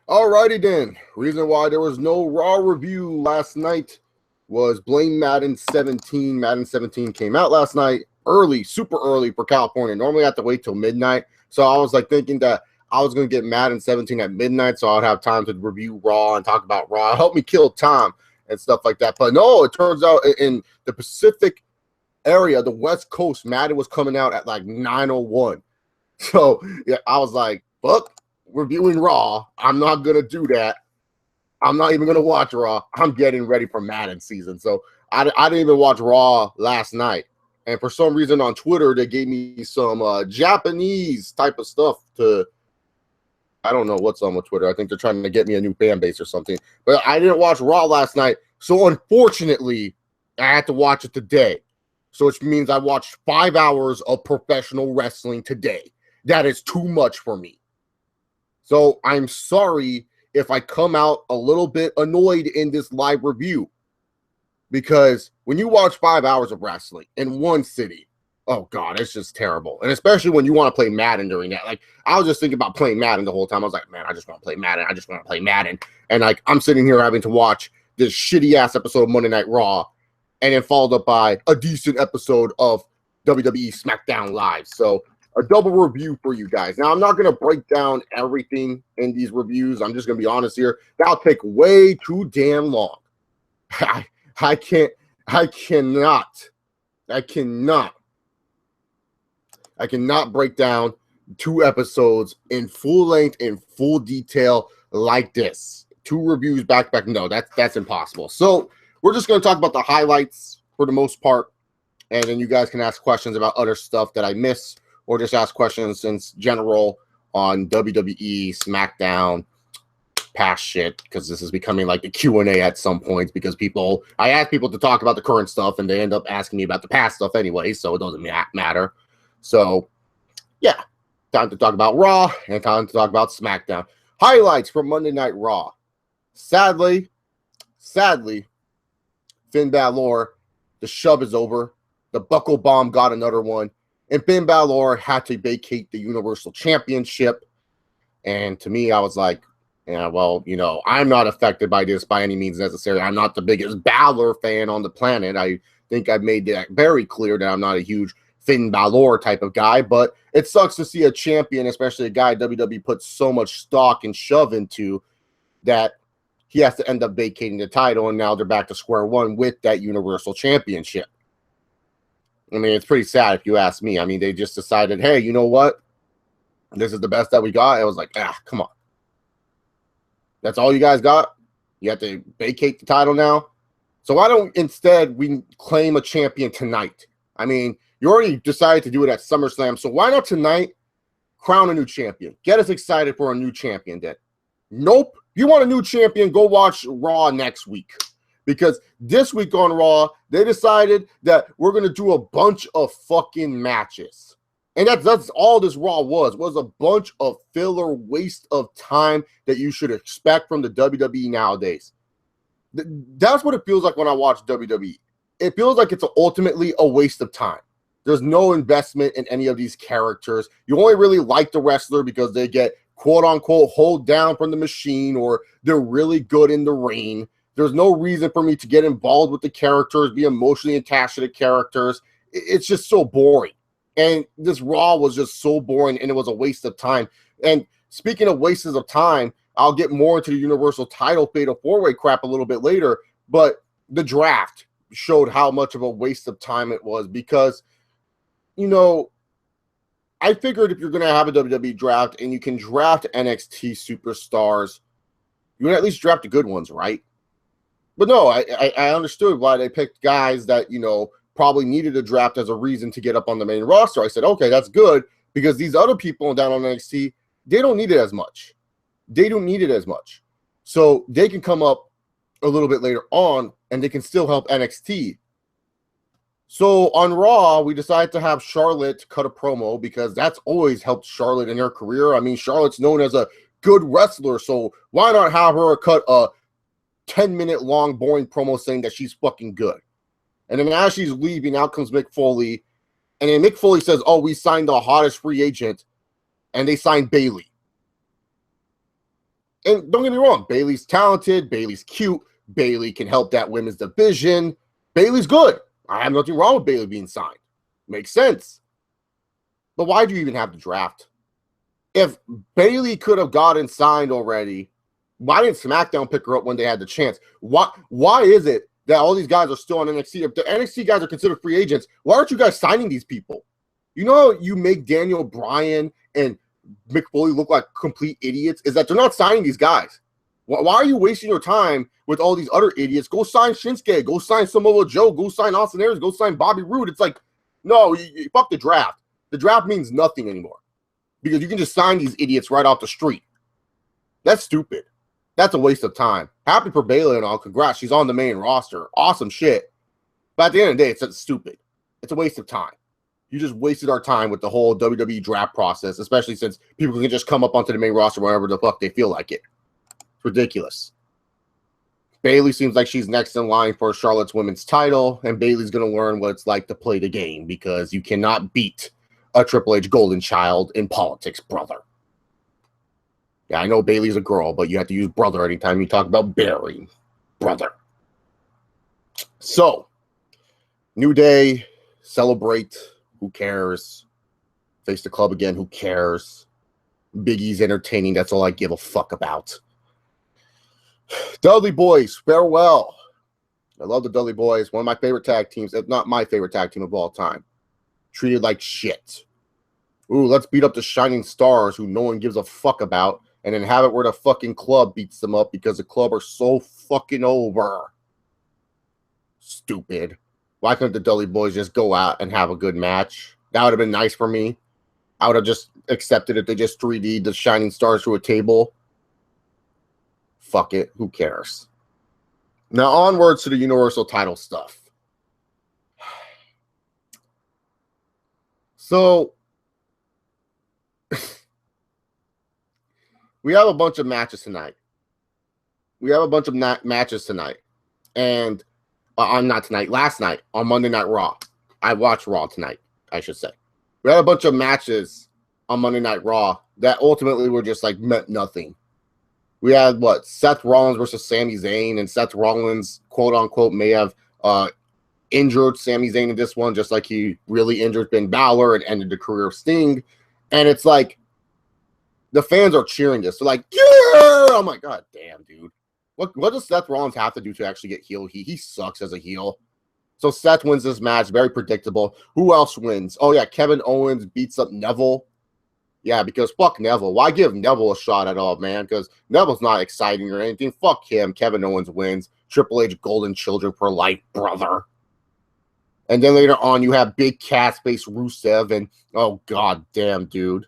Alrighty then. Reason why there was no Raw review last night was Blame Madden 17. Madden 17 came out last night, early, super early for California. Normally I have to wait till midnight. So I was like thinking that I was going to get Madden 17 at midnight so I'd have time to review Raw and talk about Raw. Help me kill time and stuff like that. But no, it turns out in the Pacific area, the West Coast, Madden was coming out at like 9:01. So yeah, I was like, fuck. Reviewing Raw. I'm not going to do that. I'm not even going to watch Raw. I'm getting ready for Madden season. So I didn't even watch Raw last night. And for some reason on Twitter, they gave me some Japanese type of stuff to, I don't know what's on with Twitter. I think they're trying to get me a new fan base or something. But I didn't watch Raw last night. So unfortunately, I had to watch it today. So which means I watched 5 hours of professional wrestling today. That is too much for me. So I'm sorry if I come out a little bit annoyed in this live review, because when you watch 5 hours of wrestling in one city, oh God, it's just terrible. And especially when you want to play Madden during that. Like, I was just thinking about playing Madden the whole time. I was like, man, I just want to play Madden. I just want to play Madden. And like, I'm sitting here having to watch this shitty ass episode of Monday Night Raw, and then followed up by a decent episode of WWE Smackdown Live. So a double review for you guys. Now, I'm not going to break down everything in these reviews. I'm just going to be honest here. That'll take way too damn long. I cannot break down 2 episodes in full length, in full detail like this. 2 reviews back to back. No, that's impossible. So we're just going to talk about the highlights for the most part, and then you guys can ask questions about other stuff that I miss, or just ask questions in general on WWE, Smackdown, past shit, because this is becoming like the Q&A at some points, because I ask people to talk about the current stuff, and they end up asking me about the past stuff anyway, so it doesn't matter. So, yeah, time to talk about Raw, and time to talk about Smackdown. Highlights from Monday Night Raw. Sadly, Finn Balor, the shove is over. The buckle bomb got another one. And Finn Balor had to vacate the Universal Championship. And to me, I was like, yeah, well, you know, I'm not affected by this by any means necessary. I'm not the biggest Balor fan on the planet. I think I've made that very clear that I'm not a huge Finn Balor type of guy. But it sucks to see a champion, especially a guy WWE puts so much stock and shove into, that he has to end up vacating the title. And now they're back to square one with that Universal Championship. I mean, it's pretty sad if you ask me. I mean, they just decided, hey, you know what? This is the best that we got. I was like, come on. That's all you guys got? You have to vacate the title now? So why don't instead we claim a champion tonight? I mean, you already decided to do it at SummerSlam, so why not tonight crown a new champion? Get us excited for a new champion then. Nope. If you want a new champion, go watch Raw next week. Because this week on Raw, they decided that we're going to do a bunch of fucking matches. And that's all this Raw was a bunch of filler waste of time that you should expect from the WWE nowadays. That's what it feels like when I watch WWE. It feels like it's ultimately a waste of time. There's no investment in any of these characters. You only really like the wrestler because they get quote-unquote hold down from the machine, or they're really good in the ring. There's no reason for me to get involved with the characters, be emotionally attached to the characters. It's just so boring. And this Raw was just so boring, and it was a waste of time. And speaking of wastes of time, I'll get more into the Universal title Fatal 4-Way crap a little bit later, but the draft showed how much of a waste of time it was, because, you know, I figured if you're going to have a WWE draft and you can draft NXT superstars, you would at least draft the good ones, right? But no, I understood why they picked guys that, you know, probably needed a draft as a reason to get up on the main roster. I said, okay, that's good, because these other people down on NXT, they don't need it as much. So they can come up a little bit later on, and they can still help NXT. So on Raw, we decided to have Charlotte cut a promo, because that's always helped Charlotte in her career. I mean, Charlotte's known as a good wrestler, so why not have her cut a 10-minute long boring promo saying that she's fucking good? And then as she's leaving, out comes Mick Foley, and then Mick Foley says, oh, we signed the hottest free agent, and they signed Bayley. And don't get me wrong, Bayley's talented, Bayley's cute, Bayley can help that women's division. Bayley's good. I have nothing wrong with Bayley being signed. Makes sense. But why do you even have the draft? If Bayley could have gotten signed already, why didn't SmackDown pick her up when they had the chance? Why is it that all these guys are still on NXT? If the NXT guys are considered free agents, why aren't you guys signing these people? You know how you make Daniel Bryan and Mick Foley look like complete idiots? Is that they're not signing these guys. Why are you wasting your time with all these other idiots? Go sign Shinsuke. Go sign Samoa Joe. Go sign Austin Aries. Go sign Bobby Roode. It's like, no, fuck the draft. The draft means nothing anymore because you can just sign these idiots right off the street. That's stupid. That's a waste of time. Happy for Bayley and all. Congrats. She's on the main roster. Awesome shit. But at the end of the day, it's stupid. It's a waste of time. You just wasted our time with the whole WWE draft process, especially since people can just come up onto the main roster whenever the fuck they feel like it. It's ridiculous. Bayley seems like she's next in line for Charlotte's women's title, and Bayley's going to learn what it's like to play the game because you cannot beat a Triple H golden child in politics, brother. Yeah, I know Bayley's a girl, but you have to use brother anytime you talk about Barry. Brother. So, New Day, celebrate. Who cares? Face the club again. Who cares? Big E's entertaining. That's all I give a fuck about. Dudley Boys, farewell. I love the Dudley Boys. One of my favorite tag teams, if not my favorite tag team of all time. Treated like shit. Ooh, let's beat up the Shining Stars who no one gives a fuck about and then have it where the fucking club beats them up because the club are so fucking over. Stupid. Why couldn't the Dudley Boys just go out and have a good match? That would have been nice for me. I would have just accepted if they just 3D'd the Shining Stars through a table. Fuck it. Who cares? Now onwards to the Universal title stuff. So we have a bunch of matches tonight. And not tonight, last night on Monday Night Raw. I watched Raw tonight, I should say. We had a bunch of matches on Monday Night Raw that ultimately were just like meant nothing. We had Seth Rollins versus Sami Zayn, and Seth Rollins, quote unquote, may have injured Sami Zayn in this one, just like he really injured Finn Balor and ended the career of Sting. And it's like the fans are cheering this. They're like, yeah! I'm like, God damn, dude. What does Seth Rollins have to do to actually get heel? He sucks as a heel. So Seth wins this match, very predictable. Who else wins? Oh, yeah, Kevin Owens beats up Neville. Yeah, because fuck Neville. Why give Neville a shot at all, man? Because Neville's not exciting or anything. Fuck him. Kevin Owens wins. Triple H golden children for life, brother. And then later on, you have Big Cass face Rusev, and oh, god damn, dude.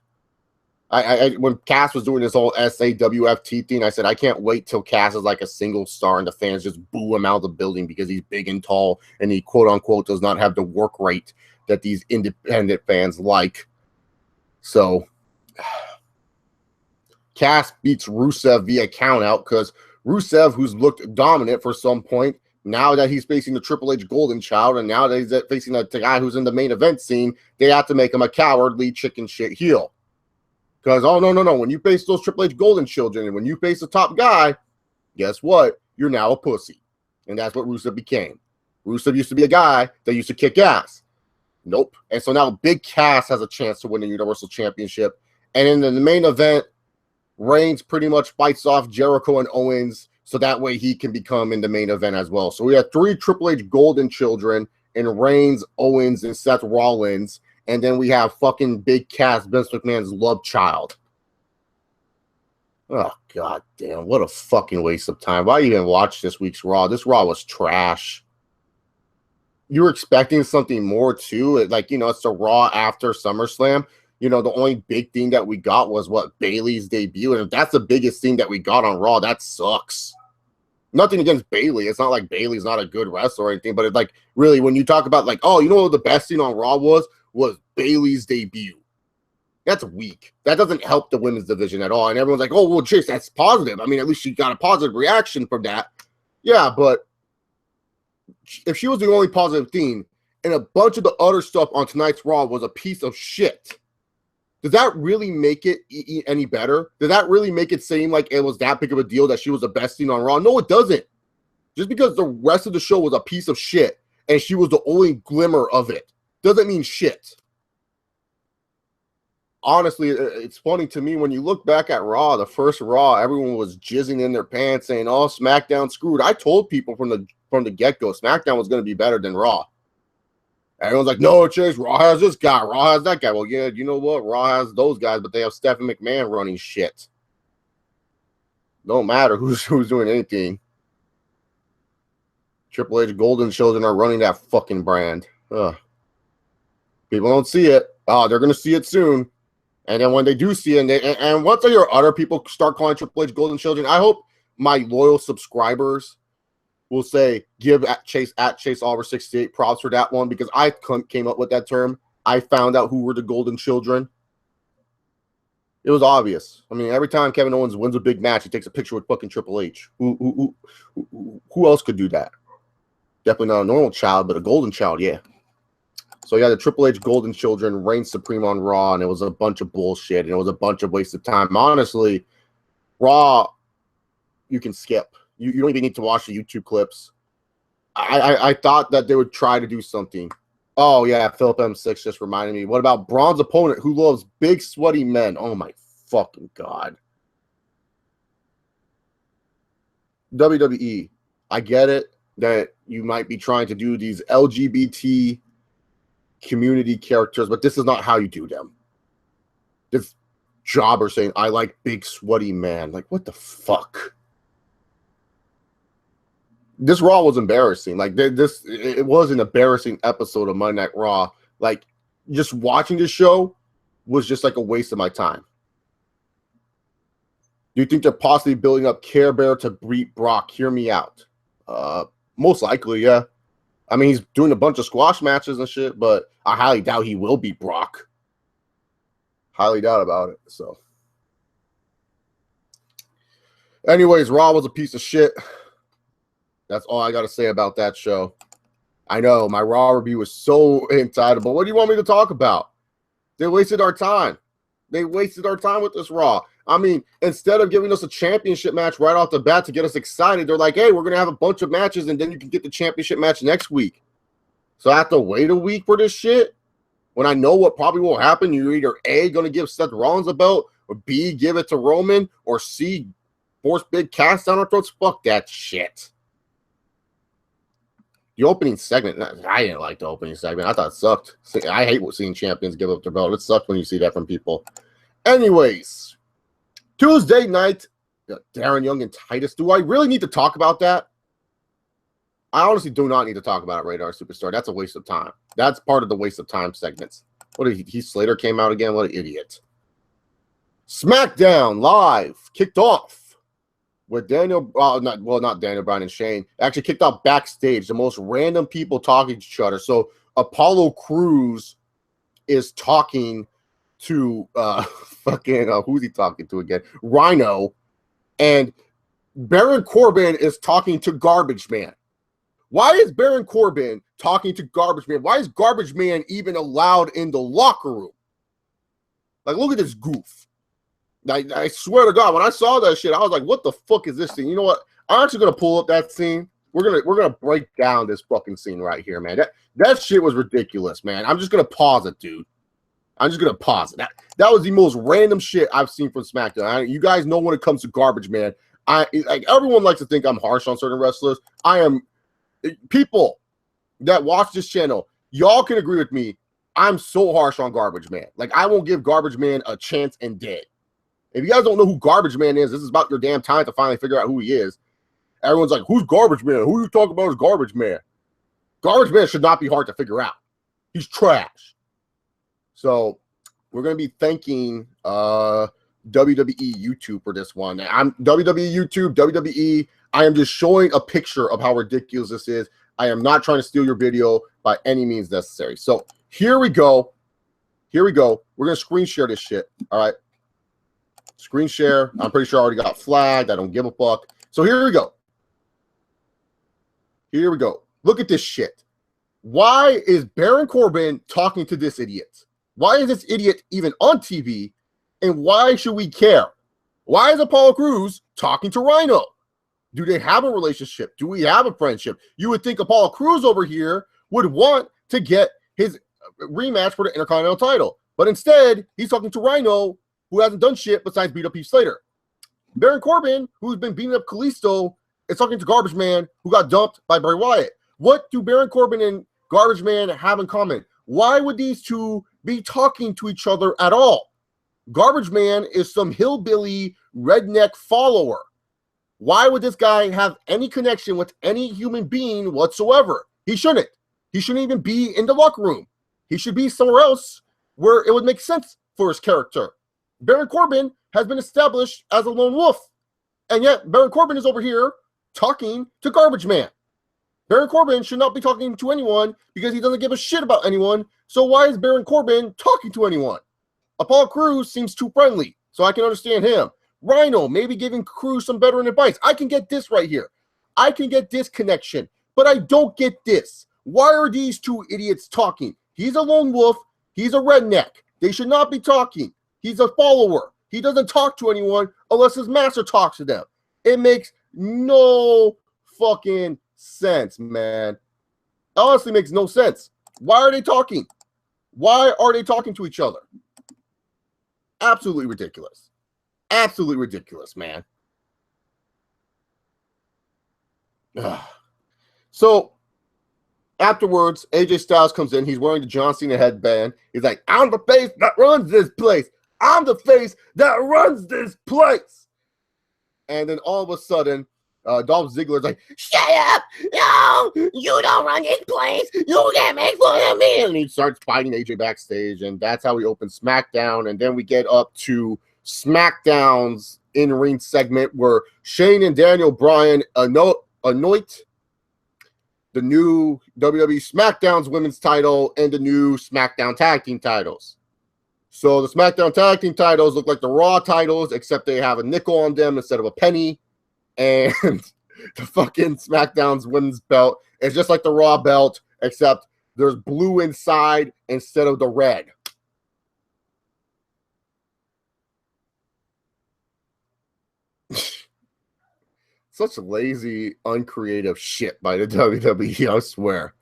When Cass was doing this whole SAWFT thing, I said, I can't wait till Cass is like a single star and the fans just boo him out of the building because he's big and tall and he, quote unquote, does not have the work rate that these independent fans like. So, Cass beats Rusev via countout because Rusev, who's looked dominant for some point, now that he's facing the Triple H golden child and now that he's facing the guy who's in the main event scene, they have to make him a cowardly chicken shit heel. Because, oh, no. When you face those Triple H golden children and when you face the top guy, guess what? You're now a pussy. And that's what Rusev became. Rusev used to be a guy that used to kick ass. Nope. And so now Big Cass has a chance to win the Universal Championship. And in the main event, Reigns pretty much fights off Jericho and Owens so that way he can become in the main event as well. So we have 3 Triple H golden children in Reigns, Owens, and Seth Rollins. And then we have fucking Big Cass, Vince McMahon's love child. Oh, god damn. What a fucking waste of time. Why even watch this week's Raw? This Raw was trash. You were expecting something more, too. Like, it's the Raw after SummerSlam. The only big thing that we got was, Bayley's debut. And if that's the biggest thing that we got on Raw, that sucks. Nothing against Bayley. It's not like Bayley's not a good wrestler or anything. But it's like, really, when you talk about, like, oh, what the best thing on Raw was Bayley's debut. That's weak. That doesn't help the women's division at all. And everyone's like, oh, well, Chase, that's positive. I mean, at least she got a positive reaction from that. Yeah, but if she was the only positive thing and a bunch of the other stuff on tonight's Raw was a piece of shit, Does that really make it any better? Did that really make it seem like it was that big of a deal that she was the best thing on Raw? No, it doesn't. Just because the rest of the show was a piece of shit and she was the only glimmer of it doesn't mean shit. Honestly, it's funny to me when you look back at Raw, the first Raw, everyone was jizzing in their pants saying, "Oh, SmackDown screwed." I told people from the get-go, SmackDown was going to be better than Raw. Everyone's like, "No, Chase, Raw has this guy, Raw has that guy." Well, yeah, you know what? Raw has those guys, but they have Stephanie McMahon running shit. Don't matter who's doing anything. Triple H Golden Children are running that fucking brand. Ugh. People don't see it. Oh, they're going to see it soon. And then when they do see it, and once your other people start calling Triple H Golden Children, I hope my loyal subscribers will say, give at Chase Oliver 68 props for that one, because I came up with that term. I found out who were the Golden Children. It was obvious. I mean, every time Kevin Owens wins a big match, he takes a picture with fucking Triple H. Who else could do that? Definitely not a normal child, but a golden child, yeah. So yeah, the Triple H Golden Children reigned supreme on Raw, and it was a bunch of bullshit, and it was a bunch of waste of time. Honestly, Raw, you can skip. You don't even need to watch the YouTube clips. I thought that they would try to do something. Oh yeah, Philip M6 just reminded me. What about Braun's opponent who loves big sweaty men? Oh my fucking god. WWE, I get it that you might be trying to do these LGBT community characters, but this is not how you do them. This jobber saying, "I like big sweaty man." Like, what the fuck? This Raw was embarrassing. Like, it was an embarrassing episode of Monday Night Raw. Like, just watching this show was just like a waste of my time. Do you think they're possibly building up Care Bear to beat Brock? Hear me out. Most likely, yeah. I mean, he's doing a bunch of squash matches and shit, but I highly doubt he will beat Brock. Highly doubt about it. So, anyways, Raw was a piece of shit. That's all I got to say about that show. I know my Raw review was so entitled, but what do you want me to talk about? They wasted our time. They wasted our time with this Raw. I mean, instead of giving us a championship match right off the bat to get us excited, they're like, "Hey, we're going to have a bunch of matches, and then you can get the championship match next week." So I have to wait a week for this shit? When I know what probably will happen, you're either A, going to give Seth Rollins a belt, or B, give it to Roman, or C, force Big Cass down our throats. Fuck that shit. The opening segment, I didn't like the opening segment. I thought it sucked. I hate seeing champions give up their belt. It sucks when you see that from people. Anyways, Tuesday night, Darren Young and Titus. Do I really need to talk about that? I honestly do not need to talk about it, Radar Superstar. That's a waste of time. That's part of the waste of time segments. What did Heath Slater came out again? What an idiot. SmackDown Live kicked off with not Daniel Bryan and Shane. Actually kicked off backstage. The most random people talking to each other. So Apollo Crews is talking to who's he talking to again? Rhino. And Baron Corbin is talking to Garbage Man. Why is Baron Corbin talking to Garbage Man? Why is Garbage Man even allowed in the locker room? Like, look at this goof. I swear to God, when I saw that shit, I was like, what the fuck is this thing? You know what? I'm actually gonna pull up that scene. We're gonna break down this fucking scene right here, man. That shit was ridiculous, man. I'm just gonna pause it, dude. I'm just gonna pause it. That was the most random shit I've seen from SmackDown. You guys know when it comes to Garbage Man, everyone likes to think I'm harsh on certain wrestlers. I am. People that watch this channel, y'all can agree with me. I'm so harsh on Garbage Man. Like, I won't give Garbage Man a chance in dead. If you guys don't know who Garbage Man is, this is about your damn time to finally figure out who he is. Everyone's like, who's Garbage Man? Who you talking about is Garbage Man? Garbage Man should not be hard to figure out. He's trash. So we're going to be thanking WWE YouTube for this one. I'm WWE YouTube, WWE. I am just showing a picture of how ridiculous this is. I am not trying to steal your video by any means necessary. So here we go. Here we go. We're going to screen share this shit. All right. Screen share. I'm pretty sure I already got flagged. I don't give a fuck. So here we go. Here we go. Look at this shit. Why is Baron Corbin talking to this idiot? Why is this idiot even on TV? And why should we care? Why is Apollo Crews talking to Rhino? Do they have a relationship? Do we have a friendship? You would think Apollo Crews over here would want to get his rematch for the Intercontinental title. But instead, he's talking to Rhino, who hasn't done shit besides beat up Heath Slater. Baron Corbin, who's been beating up Kalisto, is talking to Garbage Man, who got dumped by Bray Wyatt. What do Baron Corbin and Garbage Man have in common? Why would these two be talking to each other at all? Garbage Man is some hillbilly redneck follower. Why would this guy have any connection with any human being whatsoever? He shouldn't. He shouldn't even be in the locker room. He should be somewhere else where it would make sense for his character. Baron Corbin has been established as a lone wolf, and yet Baron Corbin is over here talking to Garbage Man. Baron Corbin should not be talking to anyone because he doesn't give a shit about anyone, so why is Baron Corbin talking to anyone? Apollo Crews seems too friendly, so I can understand him. Rhino, maybe giving Crews some veteran advice. I can get this right here. I can get this connection, but I don't get this. Why are these two idiots talking? He's a lone wolf. He's a redneck. They should not be talking. He's a follower. He doesn't talk to anyone unless his master talks to them. It makes no fucking sense, man. Honestly, makes no sense. Why are they talking? Why are they talking to each other? Absolutely ridiculous. Absolutely ridiculous, man. Ugh. So afterwards, AJ Styles comes in. He's wearing the John Cena headband. He's like, I'm the face that runs this place. I'm the face that runs this place. And then all of a sudden, Dolph Ziggler's like, shut up! No! You don't run this place! You can't make fun of me! And he starts fighting AJ backstage, and that's how we open SmackDown. And then we get up to SmackDown's in-ring segment where Shane and Daniel Bryan anoint the new WWE Smackdown's women's title and the new SmackDown tag team titles. So the SmackDown tag team titles look like the Raw titles, except they have a nickel on them instead of a penny. And the fucking SmackDown's women's belt is just like the Raw belt, except there's blue inside instead of the red. Such lazy, uncreative shit by the WWE, I swear.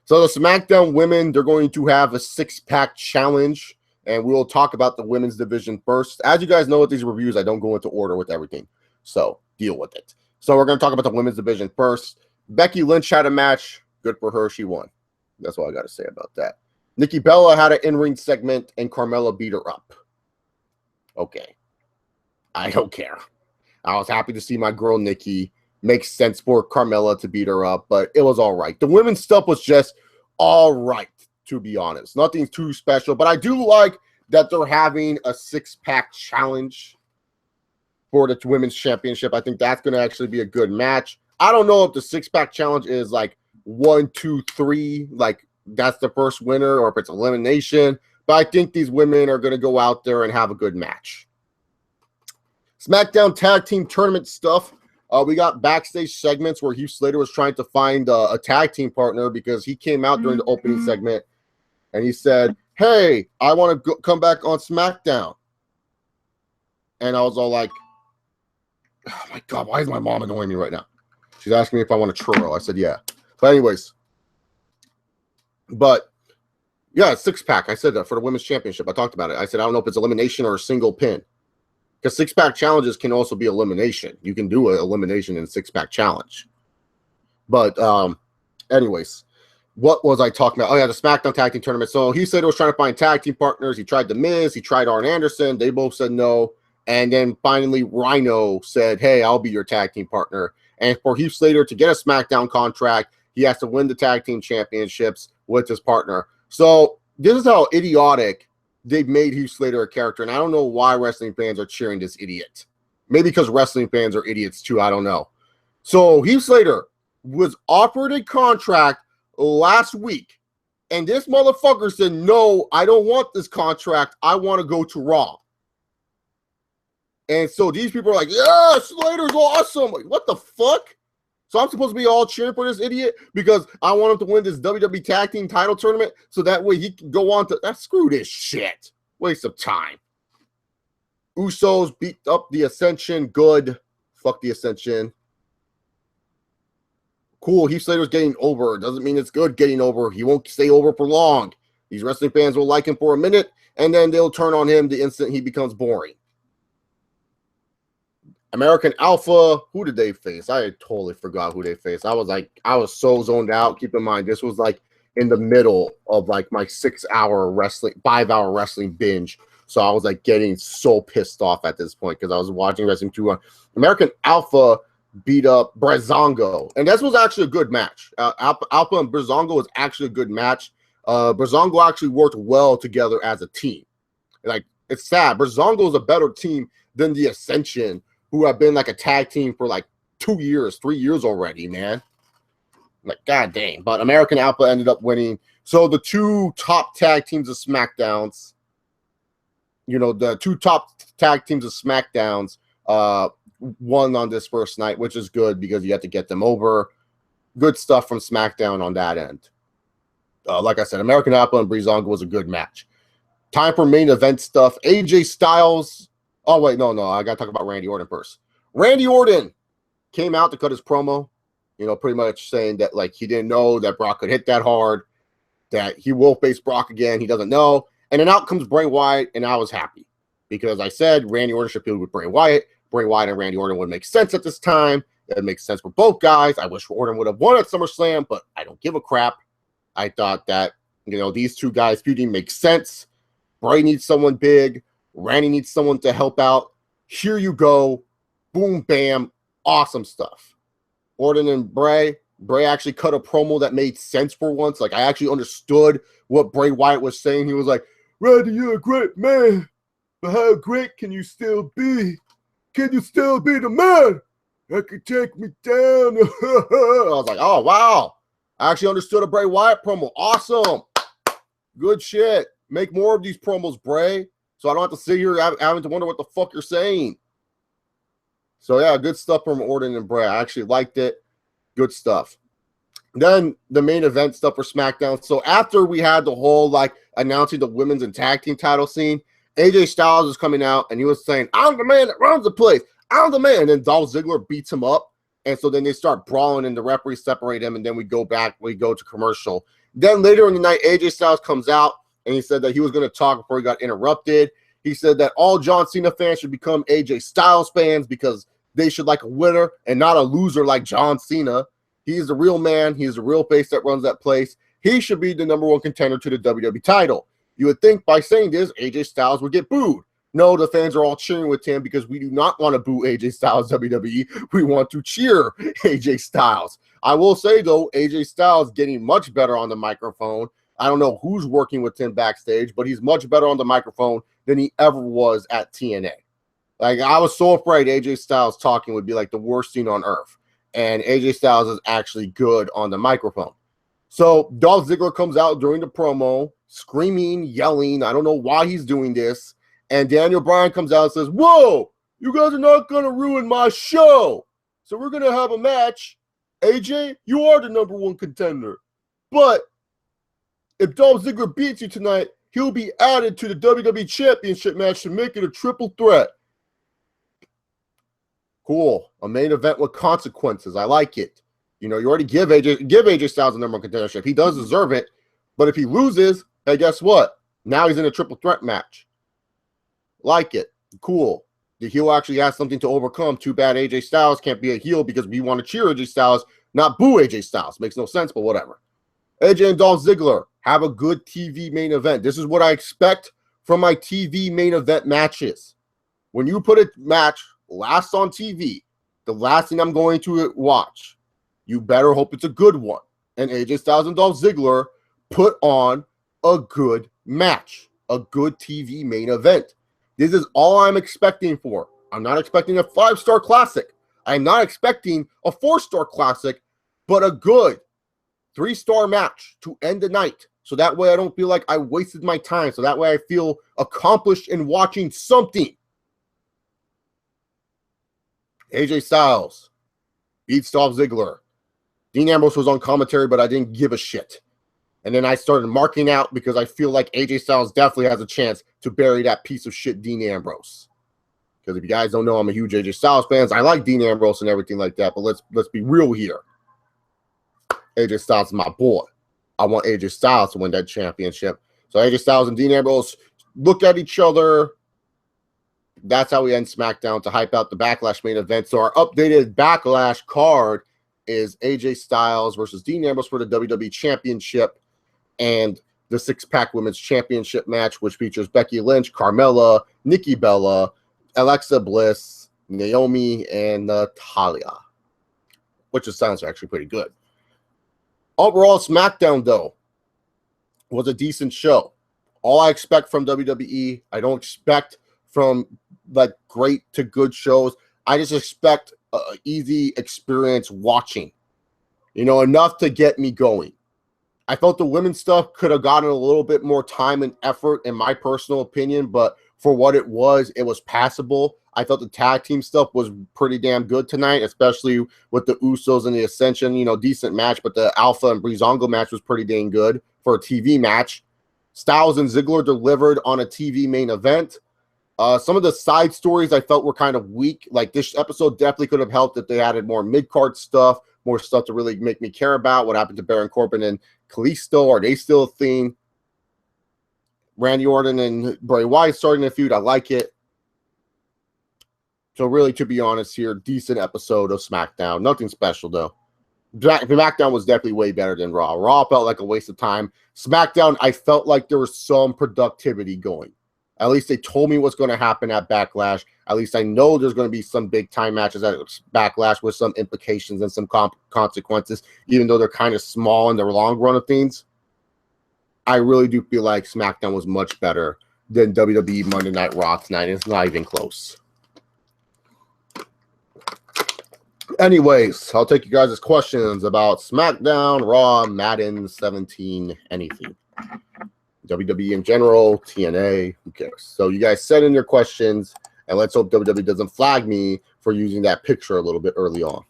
So the SmackDown women, they're going to have a six-pack challenge, and we'll talk about the women's division first. As you guys know with these reviews, I don't go into order with everything, so deal with it. So we're going to talk about the women's division first. Becky Lynch had a match. Good for her. She won. That's all I got to say about that. Nikki Bella had an in-ring segment, and Carmella beat her up. Okay. I don't care. I was happy to see my girl Nikki. Makes sense for Carmella to beat her up, but it was all right. The women's stuff was just all right, to be honest. Nothing too special, but I do like that they're having a six-pack challenge for the women's championship. I think that's going to actually be a good match. I don't know if the six-pack challenge is like 1, 2, 3, like that's the first winner, or if it's elimination, but I think these women are going to go out there and have a good match. SmackDown Tag Team Tournament stuff. We got backstage segments where Heath Slater was trying to find a tag team partner because he came out during the opening segment and he said, hey, I want to come back on SmackDown. And I was all like, oh my God, why is my mom annoying me right now? She's asking me if I want a churro. I said, yeah. But anyways, yeah, six-pack. I said that for the women's championship. I talked about it. I said, I don't know if it's elimination or a single pin. Because six-pack challenges can also be elimination. You can do an elimination in a six-pack challenge. But anyways, what was I talking about? Oh, yeah, the SmackDown Tag Team Tournament. So he said he was trying to find tag team partners. He tried The Miz. He tried Arn Anderson. They both said no. And then finally Rhino said, hey, I'll be your tag team partner. And for Heath Slater to get a SmackDown contract, he has to win the tag team championships with his partner. So this is how idiotic they've made Heath Slater a character, and I don't know why wrestling fans are cheering this idiot. Maybe because wrestling fans are idiots too, I don't know. So Heath Slater was offered a contract last week, and this motherfucker said, no, I don't want this contract. I want to go to Raw. And so these people are like, yeah, Slater's awesome. Like, what the fuck? So I'm supposed to be all cheering for this idiot because I want him to win this WWE Tag Team title tournament so that way he can go on to screw this shit. Waste of time. Usos beat up the Ascension. Good. Fuck the Ascension. Cool. Heath Slater's getting over. Doesn't mean it's good getting over. He won't stay over for long. These wrestling fans will like him for a minute, and then they'll turn on him the instant he becomes boring. American Alpha, who did they face? I totally forgot who they faced. I was so zoned out. Keep in mind, this was like in the middle of like my 5-hour wrestling binge. So I was like getting so pissed off at this point because I was watching wrestling too long. American Alpha beat up Breezango, and this was actually a good match. Alpha and Breezango was actually a good match. Breezango actually worked well together as a team. Like, it's sad. Breezango is a better team than the Ascension, who have been like a tag team for like 2 years, 3 years already, man. Like, god dang. But American Alpha ended up winning. So the two top tag teams of SmackDowns, the two top tag teams of SmackDowns won on this first night, which is good because you have to get them over. Good stuff from SmackDown on that end. Like I said, American Alpha and Breezango was a good match. Time for main event stuff. AJ Styles. Oh, wait, no. I got to talk about Randy Orton first. Randy Orton came out to cut his promo, pretty much saying that, like, he didn't know that Brock could hit that hard, that he will face Brock again. He doesn't know. And then out comes Bray Wyatt, and I was happy because I said Randy Orton should feud with Bray Wyatt. Bray Wyatt and Randy Orton would make sense at this time. It makes sense for both guys. I wish Orton would have won at SummerSlam, but I don't give a crap. I thought that, these two guys feuding makes sense. Bray needs someone big. Randy needs someone to help out. Here you go. Boom, bam. Awesome stuff. Orton and Bray actually cut a promo that made sense for once. Like, I actually understood what Bray Wyatt was saying. He was like, Randy, you're a great man, but how great can you still be? Can you still be the man that can take me down? I was like, oh, wow. I actually understood a Bray Wyatt promo. Awesome. Good shit. Make more of these promos, Bray, so I don't have to sit here having to wonder what the fuck you're saying. So, yeah, good stuff from Orton and Bray. I actually liked it. Good stuff. Then the main event stuff for SmackDown. So after we had the whole, like, announcing the women's and tag team title scene, AJ Styles was coming out, and he was saying, I'm the man that runs the place. I'm the man. And then Dolph Ziggler beats him up. And so then they start brawling, and the referees separate him, and then we go to commercial. Then later in the night, AJ Styles comes out, and he said that he was going to talk before he got interrupted. He said that all John Cena fans should become AJ Styles fans because they should like a winner and not a loser like John Cena. He's the real man. He's the real face that runs that place. He should be the #1 contender to the WWE title. You would think by saying this, AJ Styles would get booed. No, the fans are all cheering with him because we do not want to boo AJ Styles WWE. We want to cheer AJ Styles. I will say, though, AJ Styles getting much better on the microphone. I don't know who's working with him backstage, but he's much better on the microphone than he ever was at TNA. Like, I was so afraid AJ Styles talking would be like the worst thing on earth. And AJ Styles is actually good on the microphone. So Dolph Ziggler comes out during the promo, screaming, yelling. I don't know why he's doing this. And Daniel Bryan comes out and says, whoa, you guys are not going to ruin my show. So we're going to have a match. AJ, you are the #1 contender. But if Dolph Ziggler beats you tonight, he'll be added to the WWE Championship match to make it a triple threat. Cool. A main event with consequences. I like it. You already give AJ Styles the #1 contendership. He does deserve it. But if he loses, hey, guess what? Now he's in a triple threat match. Like it. Cool. The heel actually has something to overcome. Too bad AJ Styles can't be a heel because we want to cheer AJ Styles, not boo AJ Styles. Makes no sense, but whatever. AJ and Dolph Ziggler have a good TV main event. This is what I expect from my TV main event matches. When you put a match last on TV, the last thing I'm going to watch, you better hope it's a good one. And AJ Styles and Dolph Ziggler put on a good match, a good TV main event. This is all I'm expecting for. I'm not expecting a 5-star classic. I'm not expecting a 4-star classic, but a good 3-star match to end the night. So that way I don't feel like I wasted my time. So that way I feel accomplished in watching something. AJ Styles beats Dolph Ziggler. Dean Ambrose was on commentary, but I didn't give a shit. And then I started marking out because I feel like AJ Styles definitely has a chance to bury that piece of shit Dean Ambrose. Because if you guys don't know, I'm a huge AJ Styles fan. I like Dean Ambrose and everything like that, but let's be real here. AJ Styles is my boy. I want AJ Styles to win that championship. So AJ Styles and Dean Ambrose look at each other. That's how we end SmackDown to hype out the Backlash main event. So our updated Backlash card is AJ Styles versus Dean Ambrose for the WWE Championship and the six-pack Women's Championship match, which features Becky Lynch, Carmella, Nikki Bella, Alexa Bliss, Naomi, and Natalia, which sounds actually pretty good. Overall, SmackDown, though, was a decent show. All I expect from WWE, I don't expect from like great to good shows. I just expect an easy experience watching, enough to get me going. I felt the women's stuff could have gotten a little bit more time and effort, in my personal opinion, but for what it was passable. I thought the tag team stuff was pretty damn good tonight, especially with the Usos and the Ascension. Decent match, but the Alpha and Breezango match was pretty dang good for a TV match. Styles and Ziggler delivered on a TV main event. Some of the side stories I felt were kind of weak. Like, this episode definitely could have helped if they added more mid-card stuff, more stuff to really make me care about. What happened to Baron Corbin and Kalisto? Are they still a thing? Randy Orton and Bray Wyatt starting a feud. I like it. So really, to be honest here, decent episode of SmackDown. Nothing special, though. SmackDown was definitely way better than Raw. Raw felt like a waste of time. SmackDown, I felt like there was some productivity going. At least they told me what's going to happen at Backlash. At least I know there's going to be some big-time matches at Backlash with some implications and some consequences, even though they're kind of small in the long run of things. I really do feel like SmackDown was much better than WWE Monday Night Raw tonight. It's not even close. Anyways, I'll take you guys' questions about SmackDown, Raw, Madden 17, anything. WWE in general, TNA, who cares? So you guys send in your questions, and let's hope WWE doesn't flag me for using that picture a little bit early on.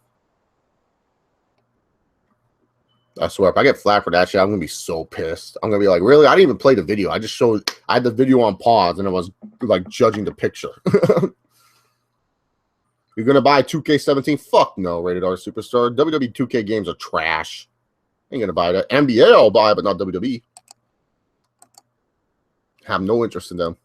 I swear, if I get flagged for that shit, I'm going to be so pissed. I'm going to be like, really? I didn't even play the video. I had the video on pause, and I was, like, judging the picture. You're going to buy 2K17? Fuck no, Rated R Superstar. WWE 2K games are trash. Ain't going to buy that. NBA I'll buy, but not WWE. Have no interest in them.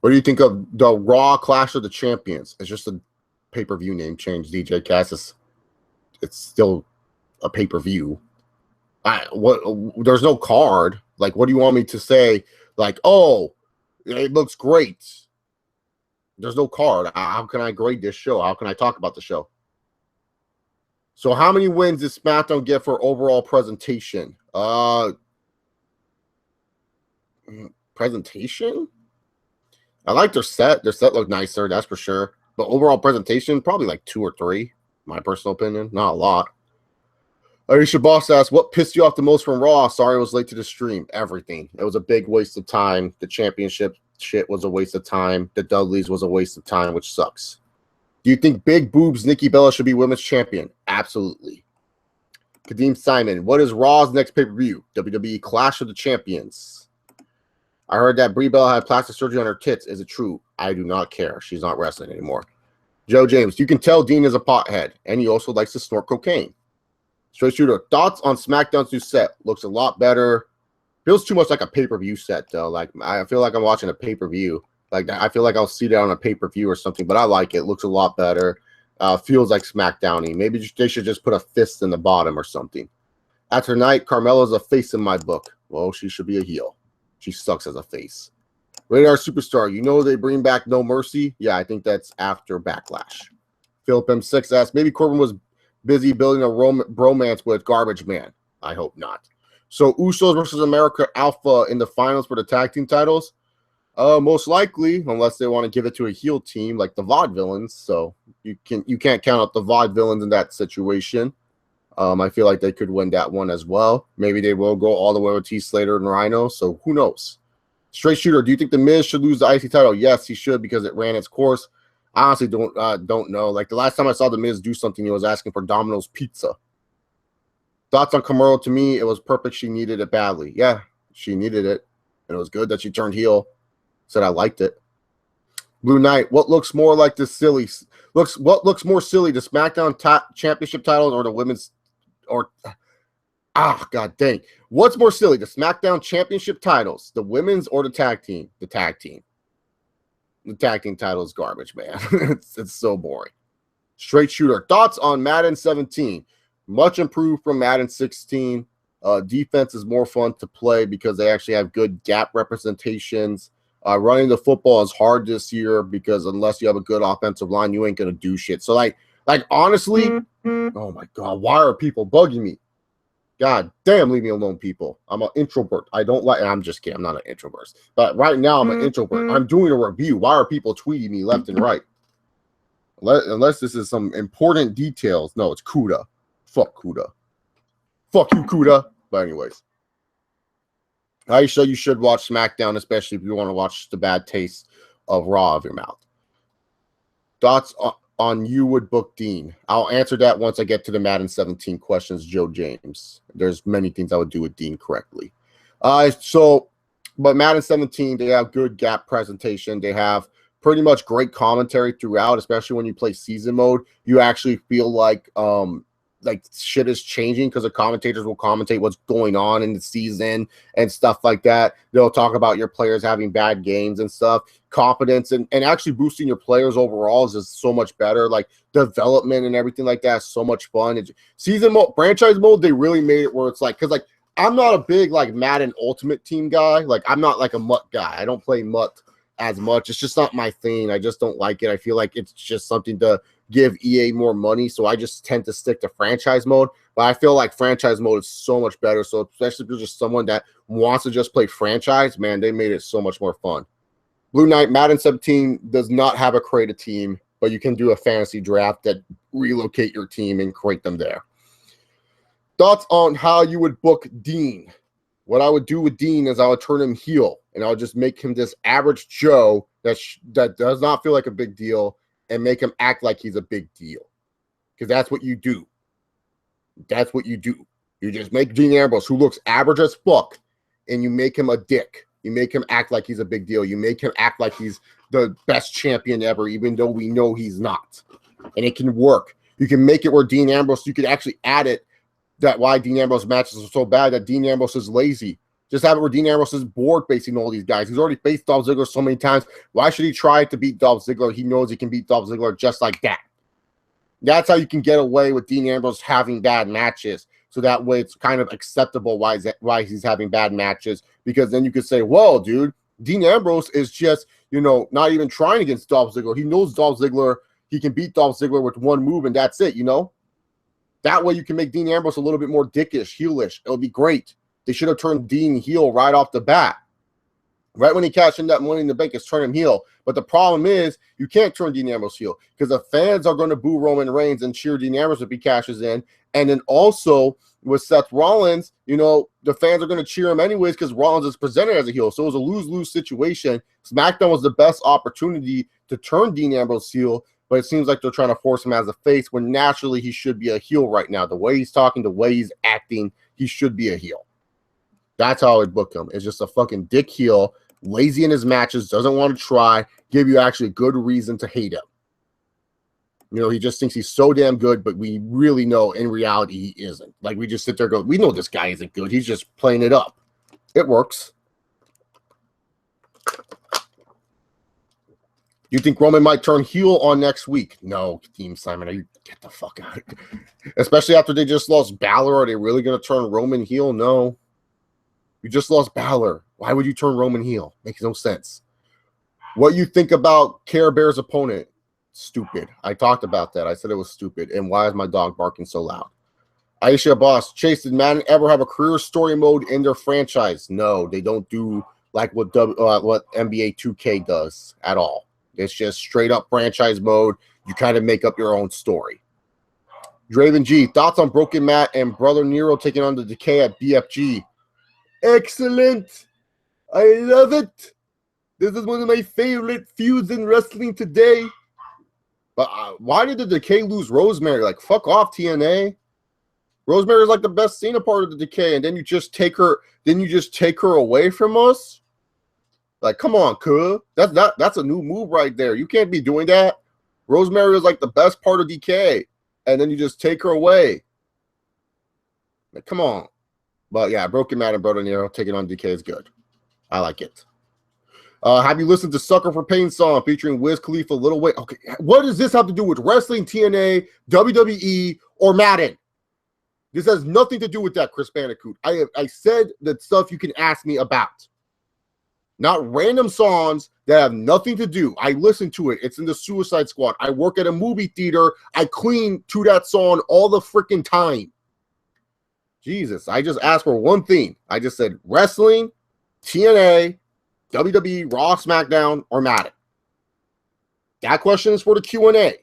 What do you think of the Raw Clash of the Champions? It's just a pay-per-view name change. DJ Cass it's still a pay-per-view. There's no card. Like, what do you want me to say? Like, oh, it looks great. There's no card. How can I grade this show? How can I talk about the show? So how many wins does SmackDown get for overall presentation? Presentation? I like their set. Their set looked nicer, that's for sure. But overall presentation, probably like 2 or 3, my personal opinion. Not a lot. Aisha Boss asks, what pissed you off the most from Raw? Sorry I was late to the stream. Everything. It was a big waste of time. The championship shit was a waste of time. The Dudleys was a waste of time, which sucks. Do you think Big Boobs Nikki Bella should be women's champion? Absolutely. Kadeem Simon, what is Raw's next pay-per-view? WWE Clash of the Champions. I heard that Brie Bella had plastic surgery on her tits. Is it true? I do not care. She's not wrestling anymore. Joe James, you can tell Dean is a pothead, and he also likes to snort cocaine. Straight Shooter, thoughts on SmackDown's new set? Looks a lot better. Feels too much like a pay-per-view set, though. Like, I feel like I'm watching a pay-per-view. Like, I feel like I'll see that on a pay-per-view or something, but I like it. Looks a lot better. Feels like SmackDown-y. Maybe they should just put a fist in the bottom or something. After night, Carmella's a face in my book. Well, she should be a heel. She sucks as a face. Radar Superstar, you know they bring back No Mercy? Yeah, I think that's after Backlash. Philip M6 asks, maybe Corbin was busy building a bromance with Garbage Man. I hope not. So Usos versus America Alpha in the finals for the tag team titles. Most likely, unless they want to give it to a heel team like the Vaudevillains. So you can't count out the Vaudevillains in that situation. I feel like they could win that one as well. Maybe they will go all the way with T Slater and Rhino. So who knows? Straight Shooter, do you think the Miz should lose the IC title? Yes, he should, because it ran its course. I honestly don't know. Like the last time I saw the Miz do something, he was asking for Domino's pizza. Thoughts on Camaro? To me, it was perfect. She needed it badly. Yeah, she needed it, and it was good that she turned heel. Said I liked it. Blue Knight, what looks more like the silly? What looks more silly, the SmackDown Championship titles or the women's? Or god dang, what's more silly, the SmackDown Championship titles, the women's or the tag team? The tag team. The tag team title is garbage, man. it's so boring. Straight Shooter, thoughts on Madden 17? Much improved from Madden 16. Defense is more fun to play because they actually have good gap representations. Running the football is hard this year because unless you have a good offensive line, you ain't gonna do shit. So like honestly, oh my god, why are people bugging me? God damn, leave me alone, people. I'm an introvert. I don't like. I'm just kidding. I'm not an introvert. But right now, I'm an introvert. I'm doing a review. Why are people tweeting me left and right? Unless this is some important details. No, it's Kuda. Fuck Kuda. Fuck you, Kuda. But anyways, Aisha, you should watch SmackDown, especially if you want to watch the bad taste of Raw of your mouth. Thoughts on you would book Dean? I'll answer that once I get to the Madden 17 questions, Joe James. There's many things I would do with Dean correctly. But Madden 17, they have good gap presentation. They have pretty much great commentary throughout, especially when you play season mode. You actually feel like shit is changing because the commentators will commentate what's going on in the season and stuff like that. They'll talk about your players having bad games and stuff. Confidence and actually boosting your players overall is just so much better. Like development and everything like that is so much fun. It's season mode, franchise mode, they really made it where it's like, because like I'm not a big like Madden Ultimate Team guy. Like I'm not like a MUT guy. I don't play MUT as much. It's just not my thing. I just don't like it. I feel like it's just something to give EA more money, so I just tend to stick to franchise mode. But I feel like franchise mode is so much better. So especially if you're just someone that wants to just play franchise, man, they made it so much more fun. Blue Knight, Madden 17 does not have a create a team, but you can do a fantasy draft that relocate your team and create them there. Thoughts on how you would book Dean? What I would do with Dean is I would turn him heel, and I would just make him this average Joe that does not feel like a big deal, and make him act like he's a big deal. Because that's what you do. That's what you do. You just make Dean Ambrose, who looks average as fuck, and you make him a dick. You make him act like he's a big deal. You make him act like he's the best champion ever, even though we know he's not. And it can work. You can make it where Dean Ambrose, you could actually add it that why Dean Ambrose matches are so bad that Dean Ambrose is lazy. Just have it where Dean Ambrose is bored facing all these guys. He's already faced Dolph Ziggler so many times. Why should he try to beat Dolph Ziggler? He knows he can beat Dolph Ziggler just like that. That's how you can get away with Dean Ambrose having bad matches. So that way it's kind of acceptable why he's having bad matches. Because then you could say, whoa, dude, Dean Ambrose is just, not even trying against Dolph Ziggler. He knows Dolph Ziggler. He can beat Dolph Ziggler with one move, and that's it, That way you can make Dean Ambrose a little bit more dickish, heelish. It'll be great. They should have turned Dean heel right off the bat. Right when he cashed in that Money in the Bank, it's turn him heel. But the problem is you can't turn Dean Ambrose heel because the fans are going to boo Roman Reigns and cheer Dean Ambrose if he cashes in. And then also with Seth Rollins, the fans are going to cheer him anyways because Rollins is presented as a heel. So it was a lose-lose situation. SmackDown was the best opportunity to turn Dean Ambrose heel, but it seems like they're trying to force him as a face when naturally he should be a heel right now. The way he's talking, the way he's acting, he should be a heel. That's how I would book him. It's just a fucking dick heel, lazy in his matches, doesn't want to try, give you actually a good reason to hate him. He just thinks he's so damn good, but we really know in reality he isn't. Like we just sit there and go, we know this guy isn't good. He's just playing it up. It works. You think Roman might turn heel on next week? No, Team Simon, get the fuck out. Especially after they just lost Balor. Are they really going to turn Roman heel? No. You just lost Balor. Why would you turn Roman heel? Makes no sense. What you think about Care Bear's opponent? Stupid. I talked about that. I said it was stupid. And why is my dog barking so loud? Aisha Boss, Chase, did Madden ever have a career story mode in their franchise? No, they don't do like what NBA 2K does at all. It's just straight up franchise mode. You kind of make up your own story. Draven G, thoughts on Broken Matt and Brother Nero taking on the Decay at BFG? Excellent. I love it. This is one of my favorite feuds in wrestling today. But why did the Decay lose Rosemary? Like, fuck off, TNA. Rosemary is like the best Cena part of the Decay, and then you just take her. Then you just take her away from us. Like, come on, cuh. That's a new move right there. You can't be doing that. Rosemary is like the best part of Decay, and then you just take her away. Like, come on. But yeah, Broken Matt and Brother Nero taking on Decay is good. I like it. Have you listened to Sucker for Pain song featuring Wiz Khalifa, Lil Wayne? Okay, what does this have to do with wrestling, TNA, WWE, or Madden? This has nothing to do with that, Chris Bandicoot. I said that stuff you can ask me about. Not random songs that have nothing to do. I listen to it. It's in the Suicide Squad. I work at a movie theater. I clean to that song all the freaking time. Jesus, I just asked for one thing. I just said wrestling, TNA, WWE, Raw, SmackDown, or Madden. That question is for the Q&A.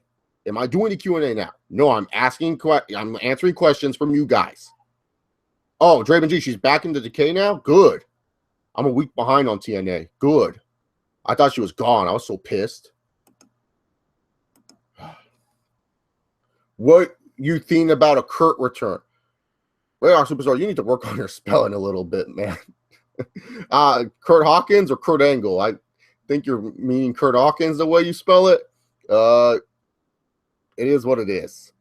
Am I doing the Q&A now? No, I'm answering questions from you guys. Oh, Draven G, she's back in the Decay now? Good. I'm a week behind on TNA. Good. I thought she was gone. I was so pissed. What you think about a Kurt return? Well, Superstar, you need to work on your spelling a little bit, man. Kurt Hawkins or Kurt Angle? I think you're meaning Kurt Hawkins the way you spell it. It is what it is.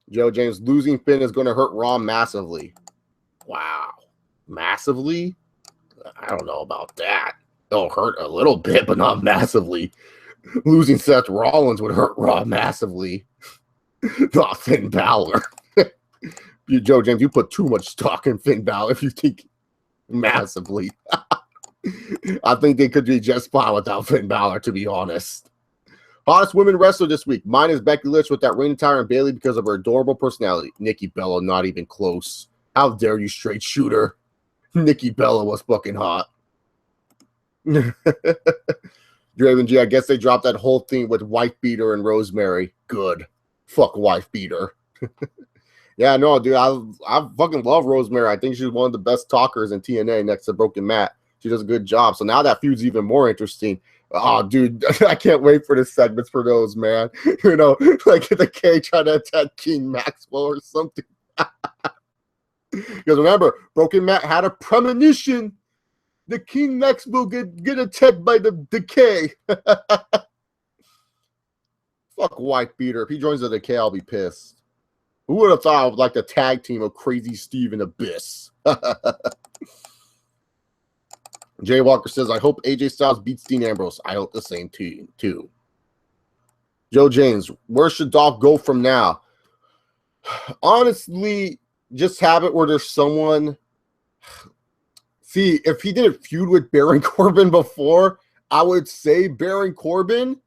Joe James, losing Finn is going to hurt Raw massively. Wow. Massively? I don't know about that. It'll hurt a little bit, but not massively. Losing Seth Rollins would hurt Raw massively. Not Finn Balor. Joe James, you put too much stock in Finn Balor if you think massively. I think they could be just fine without Finn Balor, to be honest. Hottest women wrestler this week. Mine is Becky Lynch with that Reign of Tyra and Bayley because of her adorable personality. Nikki Bella, not even close. How dare you, straight shooter. Nikki Bella was fucking hot. Draven G, I guess they dropped that whole thing with Wife Beater and Rosemary. Good. Fuck Wife Beater. Yeah, no, dude, I fucking love Rosemary. I think she's one of the best talkers in TNA next to Broken Matt. She does a good job. So now that feud's even more interesting. Oh, dude, I can't wait for the segments for those, man. You know, like the K trying to attack King Maxwell or something. Because remember, Broken Matt had a premonition. The King Maxwell get attacked by the Decay. Fuck Wife Beater. If he joins the Decay, I'll be pissed. Who would have thought of like the tag team of Crazy Steve and Abyss? Jay Walker says, I hope AJ Styles beats Dean Ambrose. I hope the same too. Joe James, where should Dolph go from now? Honestly, just have it where there's someone. See, if he didn't feud with Baron Corbin before, I would say Baron Corbin.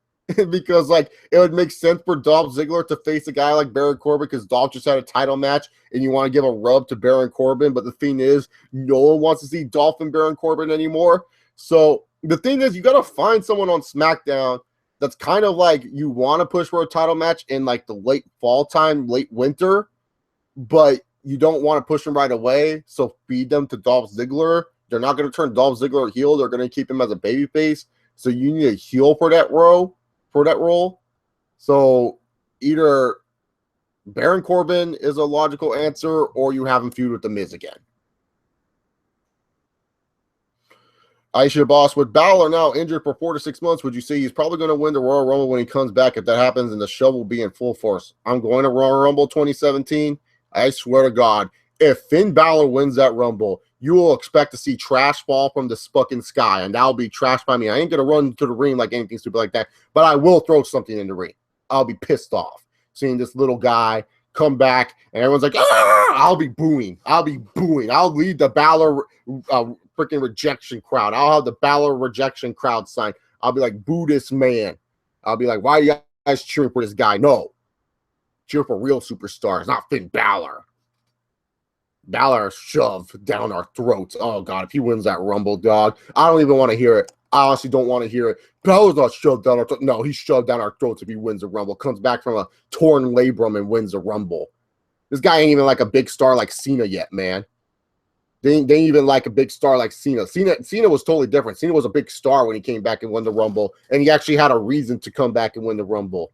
Because like it would make sense for Dolph Ziggler to face a guy like Baron Corbin because Dolph just had a title match and you want to give a rub to Baron Corbin, but the thing is no one wants to see Dolph and Baron Corbin anymore. So the thing is you got to find someone on SmackDown that's kind of like you want to push for a title match in like the late fall time, late winter, but you don't want to push them right away. So feed them to Dolph Ziggler. They're not going to turn Dolph Ziggler heel. They're going to keep him as a babyface. So you need a heel for that role. So either Baron Corbin is a logical answer or you have him feud with The Miz again. Aisha Boss, with Balor now injured for 4 to 6 months, would you say he's probably going to win the Royal Rumble when he comes back? If that happens, and the show will be in full force. I'm going to Royal Rumble 2017. I swear to God, if Finn Balor wins that Rumble, you will expect to see trash fall from the fucking sky, and that'll be trash by me. I ain't going to run to the ring like anything stupid like that, but I will throw something in the ring. I'll be pissed off seeing this little guy come back, and everyone's like, ah! I'll be booing. I'll lead the Balor freaking rejection crowd. I'll have the Balor rejection crowd sign. I'll be like, boo this man. I'll be like, why are you guys cheering for this guy? No. Cheer for real superstars, not Finn Balor. Balor shoved down our throats. Oh, God, if he wins that Rumble, dog, I don't even want to hear it. I honestly don't want to hear it. Balor's not shoved down our throats. No, he's shoved down our throats if he wins the Rumble. Comes back from a torn labrum and wins the Rumble. This guy ain't even like a big star like Cena yet, man. They ain't even like a big star like Cena. Cena was totally different. Cena was a big star when he came back and won the Rumble, and he actually had a reason to come back and win the Rumble.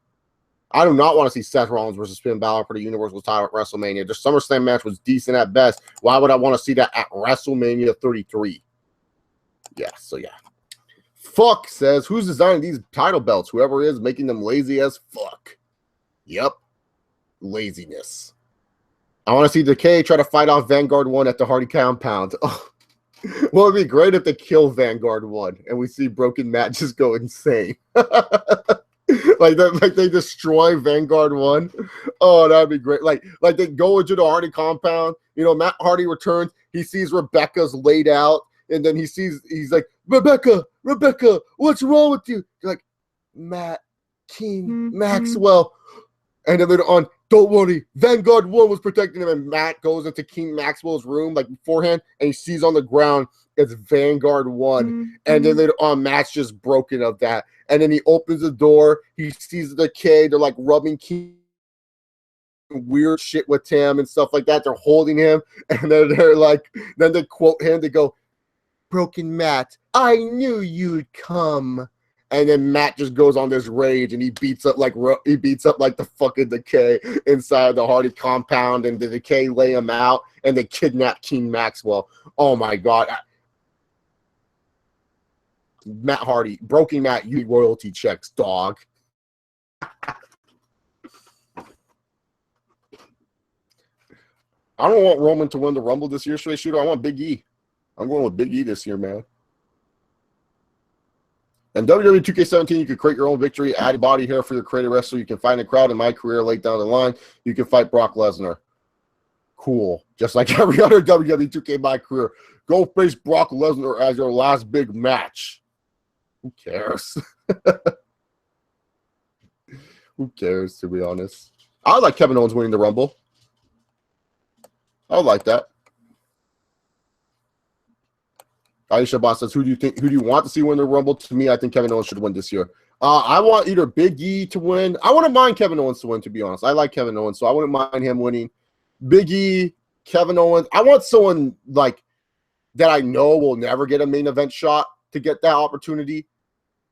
I do not want to see Seth Rollins versus Finn Balor for the Universal title at WrestleMania. The SummerSlam match was decent at best. Why would I want to see that at WrestleMania 33? Yeah, so yeah. Fuck says, who's designing these title belts? Whoever is making them lazy as fuck. Yep. Laziness. I want to see Decay try to fight off Vanguard 1 at the Hardy Compound. Oh. Well, it'd be great if they kill Vanguard 1 and we see Broken Matt just go insane. like they destroy Vanguard 1. Oh, that'd be great. Like they go into the Hardy compound. You know, Matt Hardy returns. He sees Rebecca's laid out, and then he's like, Rebecca, what's wrong with you? You're like, Matt King Maxwell. And then later on, don't worry, Vanguard 1 was protecting him, and Matt goes into King Maxwell's room like beforehand, and he sees on the ground it's Vanguard 1. And then later on, Matt's just broken of that. And then he opens the door, he sees the Decay, they're like rubbing King weird shit with him and stuff like that. They're holding him, and then they're like, then they quote him, they go, Broken Matt, I knew you'd come. And then Matt just goes on this rage, and he beats up like the fucking Decay inside the Hardy compound, and the Decay lay him out, and they kidnap King Maxwell. Oh my God, Matt Hardy, Broken Matt, you need royalty checks, dog. I don't want Roman to win the Rumble this year, straight shooter. I want Big E. I'm going with Big E this year, man. And WWE 2K17, you can create your own victory, add body hair for your creative wrestler. You can find a crowd. In my career, late down the line, you can fight Brock Lesnar. Cool. Just like every other WWE 2K My career. Go face Brock Lesnar as your last big match. Who cares? Who cares, to be honest? I would like Kevin Owens winning the Rumble. I would like that. Aisha Boss says, who do you want to see win the Rumble? To me, I think Kevin Owens should win this year. I want either Big E to win. I wouldn't mind Kevin Owens to win, to be honest. I like Kevin Owens, so I wouldn't mind him winning. Big E, Kevin Owens. I want someone like that I know will never get a main event shot to get that opportunity.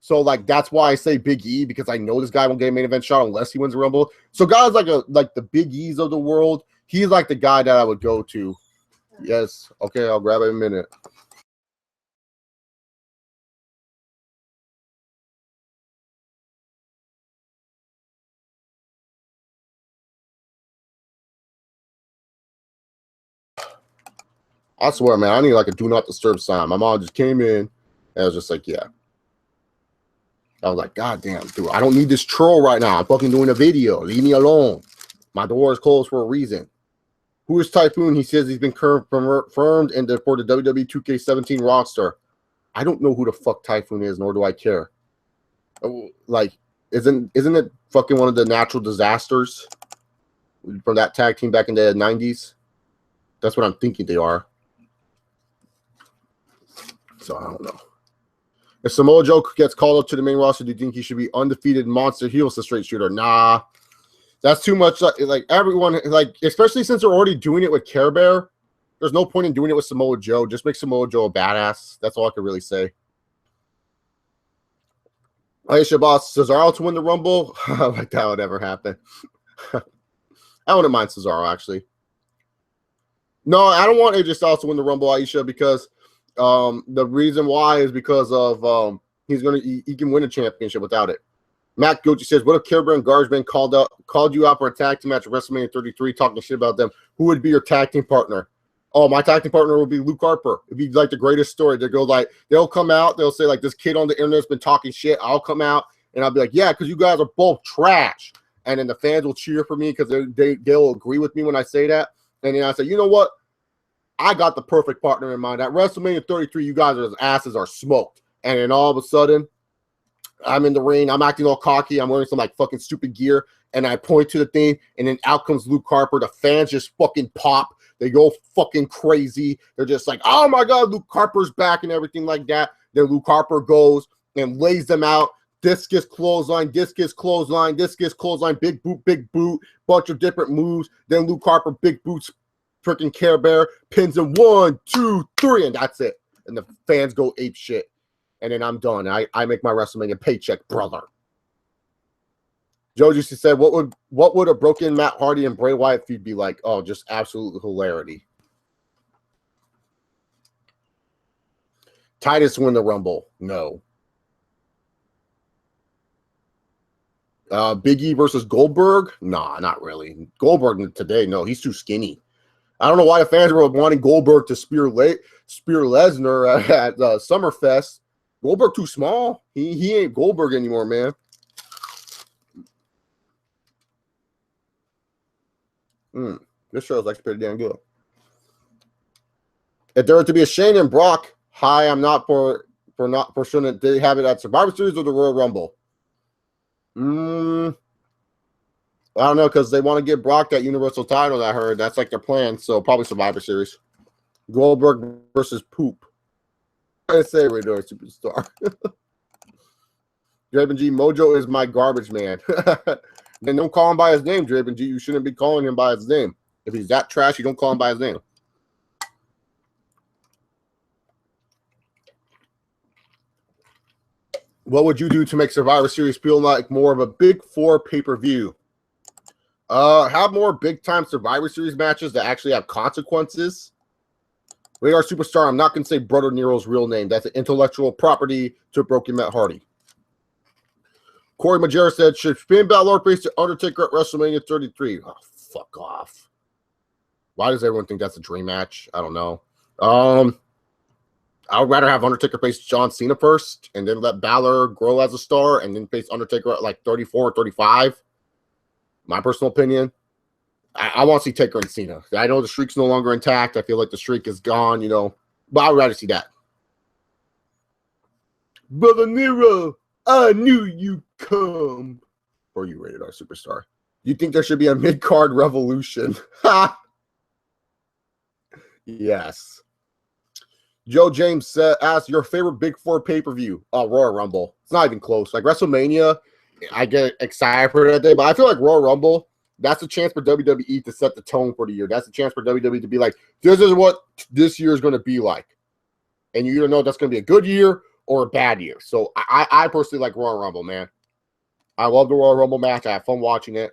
So like that's why I say Big E, because I know this guy won't get a main event shot unless he wins the Rumble. So guys like the Big E's of the world, he's like the guy that I would go to. Yes. Okay, I'll grab it in a minute. I swear, man, I need like a do not disturb sign. My mom just came in and I was just like, yeah. I was like, God damn, dude, I don't need this troll right now. I'm fucking doing a video. Leave me alone. My door is closed for a reason. Who is Typhoon? He says he's been confirmed for the WWE 2K17 roster. I don't know who the fuck Typhoon is, nor do I care. Like, isn't it fucking one of the natural disasters from that tag team back in the 90s? That's what I'm thinking they are. So I don't know. If Samoa Joe gets called up to the main roster, do you think he should be undefeated monster heel as a straight shooter? Nah. That's too much. Like everyone, like, especially since they're already doing it with Care Bear, there's no point in doing it with Samoa Joe. Just make Samoa Joe a badass. That's all I can really say. Aisha Boss, Cesaro to win the Rumble? Like that would ever happen. I wouldn't mind Cesaro, actually. No, I don't want AJ Styles to win the Rumble, Aisha, because the reason why is because of he can win a championship without it. Matt Gucci says, what if Care Bear and Garbage Man called you out for a tag team match at WrestleMania 33 talking shit about them? Who would be your tag team partner? Oh, my tag team partner would be Luke Harper. It'd be like the greatest story. They'll come out, they'll say like, this kid on the internet's been talking shit. I'll come out and I'll be like, yeah, because you guys are both trash. And then the fans will cheer for me because they'll agree with me when I say that. And then I say, you know what? I got the perfect partner in mind. At WrestleMania 33, you guys' asses are smoked. And then all of a sudden, I'm in the ring. I'm acting all cocky. I'm wearing some like fucking stupid gear. And I point to the thing. And then out comes Luke Harper. The fans just fucking pop. They go fucking crazy. They're just like, oh my God, Luke Harper's back and everything like that. Then Luke Harper goes and lays them out. Discus clothesline, discus clothesline, discus clothesline, big boot, bunch of different moves. Then Luke Harper, big boots, freaking Care Bear, pins him 1, 2, 3, and that's it. And the fans go ape shit. And then I'm done. I make my WrestleMania paycheck, brother. Joe just said, what would a broken Matt Hardy and Bray Wyatt feud be like? Oh, just absolute hilarity. Titus win the Rumble? No. Big E versus Goldberg? Nah, not really. Goldberg today, no, he's too skinny. I don't know why the fans were wanting Goldberg to spear Lesnar at Summerfest. Goldberg too small. He ain't Goldberg anymore, man. This show is like pretty damn good. If there were to be a Shane and Brock, hi, I'm not for sure that they have it at Survivor Series or the Royal Rumble. I don't know, because they want to give Brock that Universal title. I heard that's like their plan. So probably Survivor Series. Goldberg versus Poop. I say Radar Superstar. Draven G, Mojo is my garbage man. Then don't call him by his name, Draven G. You shouldn't be calling him by his name. If he's that trash, you don't call him by his name. What would you do to make Survivor Series feel like more of a Big Four pay-per-view? Have more big-time Survivor Series matches that actually have consequences. Radar Superstar, I'm not going to say Brother Nero's real name. That's an intellectual property to Broken Matt Hardy. Corey Majera said, should Finn Balor face the Undertaker at WrestleMania 33? Oh, fuck off. Why does everyone think that's a dream match? I don't know. I would rather have Undertaker face John Cena first and then let Balor grow as a star and then face Undertaker at like 34 or 35. My personal opinion. I want to see Taker and Cena. I know the streak's no longer intact. I feel like the streak is gone, you know. But I would rather see that. Brother Nero, I knew you'd come. Or you Rated R Superstar. You think there should be a mid-card revolution? Ha! Yes. Joe James said, asked your favorite Big Four pay-per-view. Royal Rumble. It's not even close. Like WrestleMania, I get excited for that day, but I feel like Royal Rumble, that's a chance for WWE to set the tone for the year. That's a chance for WWE to be like, this is what this year is going to be like. And you either know that's going to be a good year or a bad year. So I personally like Royal Rumble, man. I love the Royal Rumble match. I have fun watching it.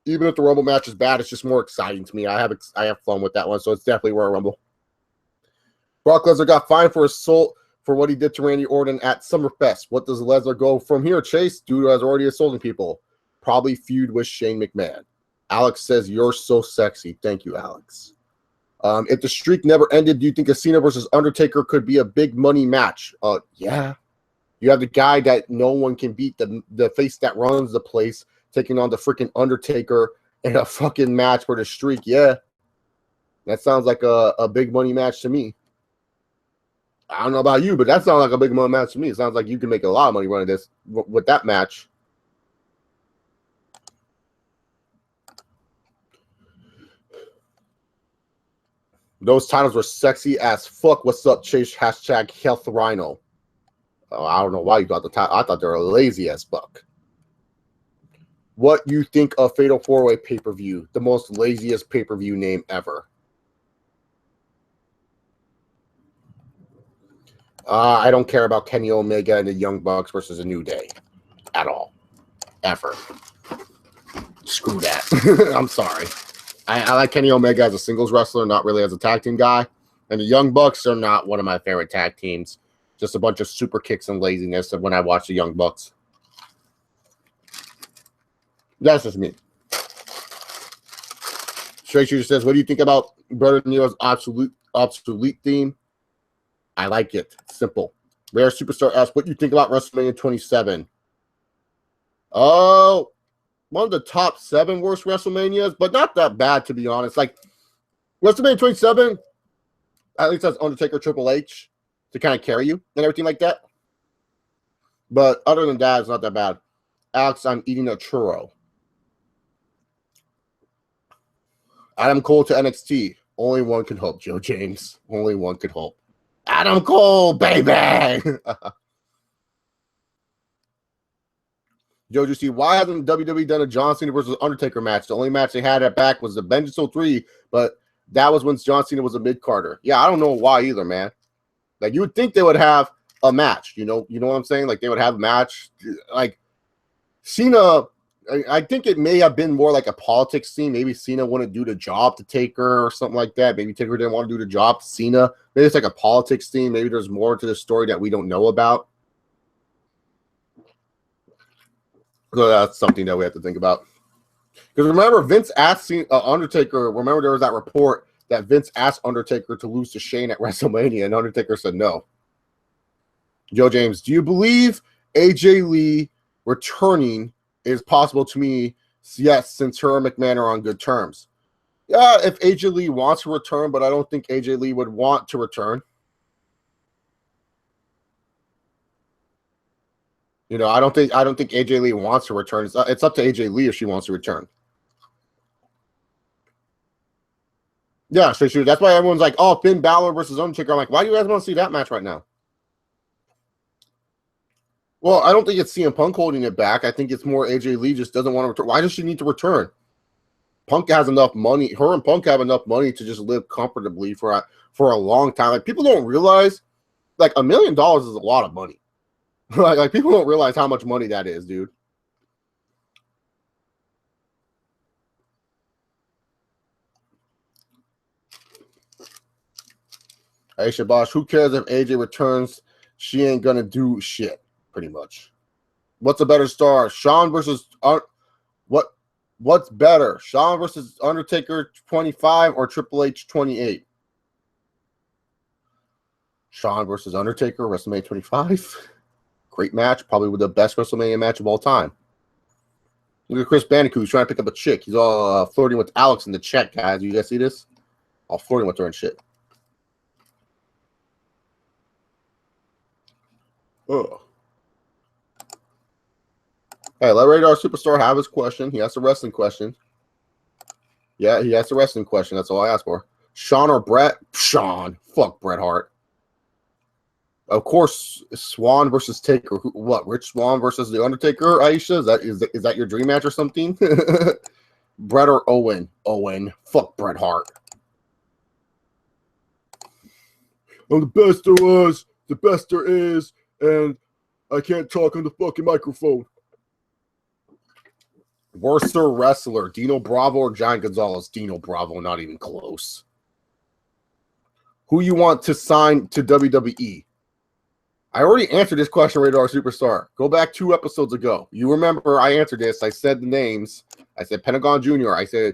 Even if the Rumble match is bad, it's just more exciting to me. I have fun with that one, so it's definitely Royal Rumble. Brock Lesnar got fined for assault for what he did to Randy Orton at Summerfest. What does Lesnar go from here, Chase? Dude has already assaulted people. Probably feud with Shane McMahon. Alex says, you're so sexy. Thank you, Alex. If the streak never ended, do you think Cena versus Undertaker could be a big money match? Yeah. You have the guy that no one can beat, the face that runs the place, taking on the freaking Undertaker in a fucking match for the streak. Yeah. That sounds like a big money match to me. I don't know about you, but that sounds like a big money match to me. It sounds like you can make a lot of money running this with that match. Those titles were sexy as fuck. What's up, Chase? Hashtag Health Rhino. I don't know why you thought the title. I thought they were lazy as fuck. What you think of Fatal 4-Way pay-per-view? The most laziest pay-per-view name ever. I don't care about Kenny Omega and the Young Bucks versus a New Day at all. Ever. Screw that. I'm sorry. I like Kenny Omega as a singles wrestler, not really as a tag team guy. And the Young Bucks are not one of my favorite tag teams. Just a bunch of super kicks and laziness when I watch the Young Bucks. That's just me. Straight Shooter says, what do you think about Brother Nero's obsolete theme? I like it. Simple. Rare Superstar asks, what do you think about WrestleMania 27? Oh, one of the top 7 worst WrestleManias, but not that bad, to be honest. Like, WrestleMania 27, at least has Undertaker Triple H to kind of carry you and everything like that. But other than that, it's not that bad. Alex, I'm eating a churro. Adam Cole to NXT. Only one could hope, Joe James. Only one could hope. Adam Cole, baby! Joe, you see, why hasn't WWE done a John Cena versus Undertaker match? The only match they had at back was the Vengeance 03, but that was when John Cena was a mid-carder. Yeah, I don't know why either, man. Like, you would think they would have a match, you know what I'm saying? Like, they would have a match. Like, Cena, I think it may have been more like a politics scene. Maybe Cena wouldn't do the job to Taker or something like that. Maybe Taker didn't want to do the job to Cena. Maybe it's like a politics scene. Maybe there's more to the story that we don't know about. So that's something that we have to think about. Because remember, Vince asked Undertaker, remember there was that report that Vince asked Undertaker to lose to Shane at WrestleMania, and Undertaker said no. Joe James, do you believe AJ Lee returning is possible? To me, yes, since her and McMahon are on good terms. Yeah, if AJ Lee wants to return, but I don't think AJ Lee would want to return. You know, I don't think AJ Lee wants to return. It's up to AJ Lee if she wants to return. Yeah, so sure. That's why everyone's like, "Oh, Finn Balor versus Undertaker." I'm like, why do you guys want to see that match right now? Well, I don't think it's CM Punk holding it back. I think it's more AJ Lee just doesn't want to return. Why does she need to return? Punk has enough money. Her and Punk have enough money to just live comfortably for a long time. Like, people don't realize, like, $1 million is a lot of money. like people don't realize how much money that is, dude. Aisha Bosch, who cares if AJ returns? She ain't gonna do shit, pretty much. What's a better star? Shawn versus what's better? Shawn versus Undertaker 25 or Triple H 28? Shawn versus Undertaker, WrestleMania 25. Great match, probably with the best WrestleMania match of all time. Look at Chris Bandicoot. He's trying to pick up a chick. He's all flirting with Alex in the chat, guys. You guys see this? All flirting with her and shit. Oh. Hey, let Radar Superstar have his question. He asked a wrestling question. Yeah, he asked a wrestling question. That's all I asked for. Shawn or Bret? Shawn. Fuck Bret Hart. Of course, Swan versus Taker. What? Rich Swan versus The Undertaker, Aisha? Is that your dream match or something? Bret or Owen? Owen. Fuck Bret Hart. I'm the best there was, the best there is, and I can't talk on the fucking microphone. Worst wrestler, Dino Bravo or Giant Gonzalez? Dino Bravo, not even close. Who you want to sign to WWE? I already answered this question, Radar Superstar. Go back 2 episodes ago. You remember I answered this. I said the names. I said Pentagon Jr. I said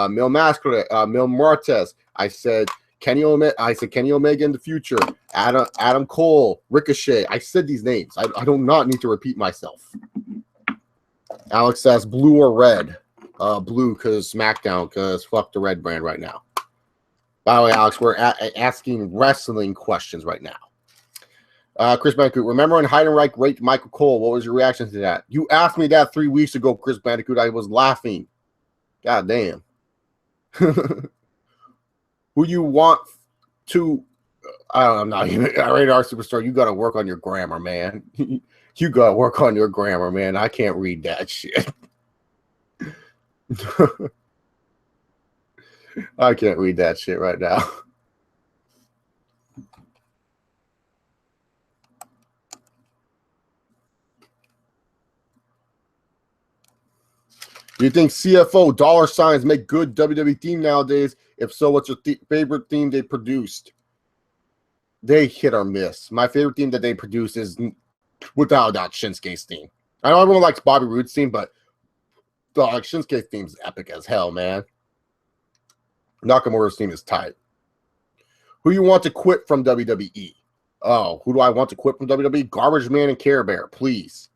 Mil Mascara, Mil Martez. I said Kenny Omega in the future. Adam Cole, Ricochet. I said these names. I do not need to repeat myself. Alex says blue or red. Blue because SmackDown, because fuck the red brand right now. By the way, Alex, we're asking wrestling questions right now. Chris Bandicoot, remember when Heidenreich raped Michael Cole? What was your reaction to that? You asked me that 3 weeks ago, Chris Bandicoot. I was laughing. God damn. Who you want to... I'm not even... Radar Superstar, you got to work on your grammar, man. You got to work on your grammar, man. I can't read that shit. I can't read that shit right now. Do you think CFO dollar signs make good WWE theme nowadays? If so, what's your favorite theme they produced? They hit or miss. My favorite theme that they produce is, without a doubt, Shinsuke's theme. I know everyone likes Bobby Roode's theme, but Shinsuke's theme is epic as hell, man. Nakamura's theme is tight. Who you want to quit from WWE? Oh, who do I want to quit from WWE? Garbage Man and Care Bear, please.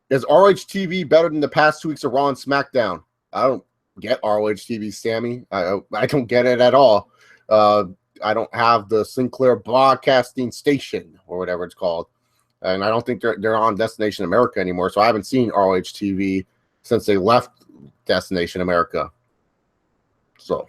Is ROH TV better than the past 2 weeks of Raw and SmackDown? I don't get ROH TV, Sammy. I don't get it at all. I don't have the Sinclair Broadcasting Station or whatever it's called. And I don't think they're on Destination America anymore. So I haven't seen ROH TV since they left Destination America. So,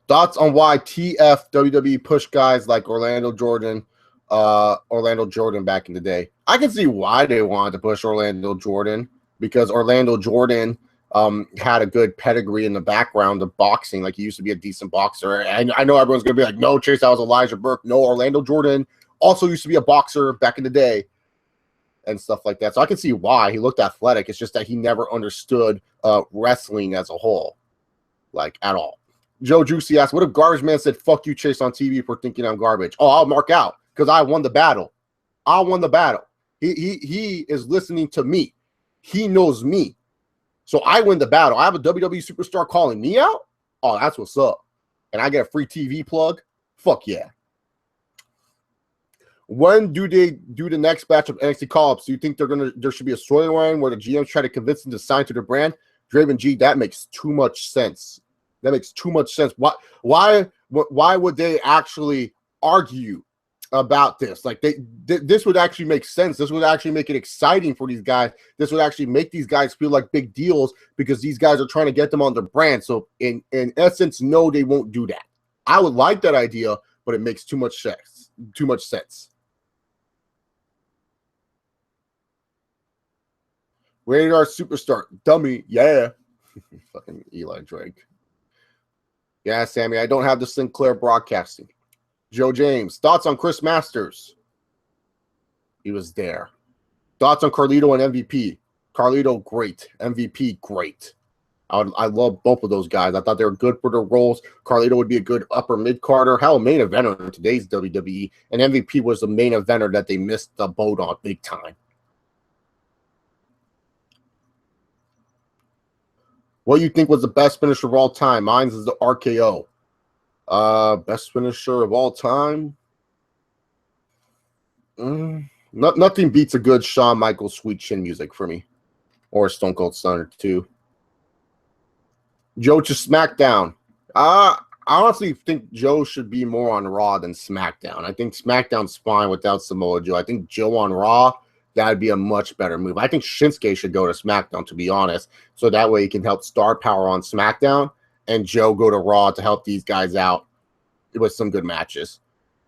thoughts on why TF WWE pushed guys like Orlando Jordan back in the day? I can see why they wanted to push Orlando Jordan, because Orlando Jordan had a good pedigree in the background of boxing. Like, he used to be a decent boxer. And I know everyone's going to be like, no, Chase, that was Elijah Burke. No, Orlando Jordan also used to be a boxer back in the day and stuff like that. So I can see why he looked athletic. It's just that he never understood wrestling as a whole, like, at all. Joe Juicy asked, what if Garbage Man said, fuck you, Chase, on TV for thinking I'm garbage? Oh, I'll mark out because I won the battle. I won the battle. He is listening to me. He knows me. So I win the battle. I have a WWE superstar calling me out. Oh, that's what's up. And I get a free TV plug. Fuck yeah. When do they do the next batch of NXT call-ups? Do you think there should be a storyline where the GMs try to convince them to sign to the brand? Draven G, that makes too much sense. That makes too much sense. Why would they actually argue about this? Like, this would actually make sense. This would actually make it exciting for these guys. This would actually make these guys feel like big deals because these guys are trying to get them on their brand. So in essence, no, they won't do that. I would like that idea, but it makes too much sense. Too much sense. Rated R superstar. Dummy. Yeah. Fucking Eli Drake. Yeah, Sammy, I don't have the Sinclair Broadcasting. Joe James, thoughts on Chris Masters? He was there. Thoughts on Carlito and MVP? Carlito, great. MVP, great. I love both of those guys. I thought they were good for their roles. Carlito would be a good upper mid-carder. Hell, main eventer in today's WWE. And MVP was the main eventer that they missed the boat on big time. What do you think was the best finisher of all time? Mine is the RKO. Best finisher of all time? Nothing beats a good Shawn Michaels sweet chin music for me. Or Stone Cold Stunner, too. Joe to SmackDown. I honestly think Joe should be more on Raw than SmackDown. I think SmackDown's fine without Samoa Joe. I think Joe on Raw, that'd be a much better move. I think Shinsuke should go to SmackDown, to be honest, so that way he can help star power on SmackDown and Joe go to Raw to help these guys out with some good matches.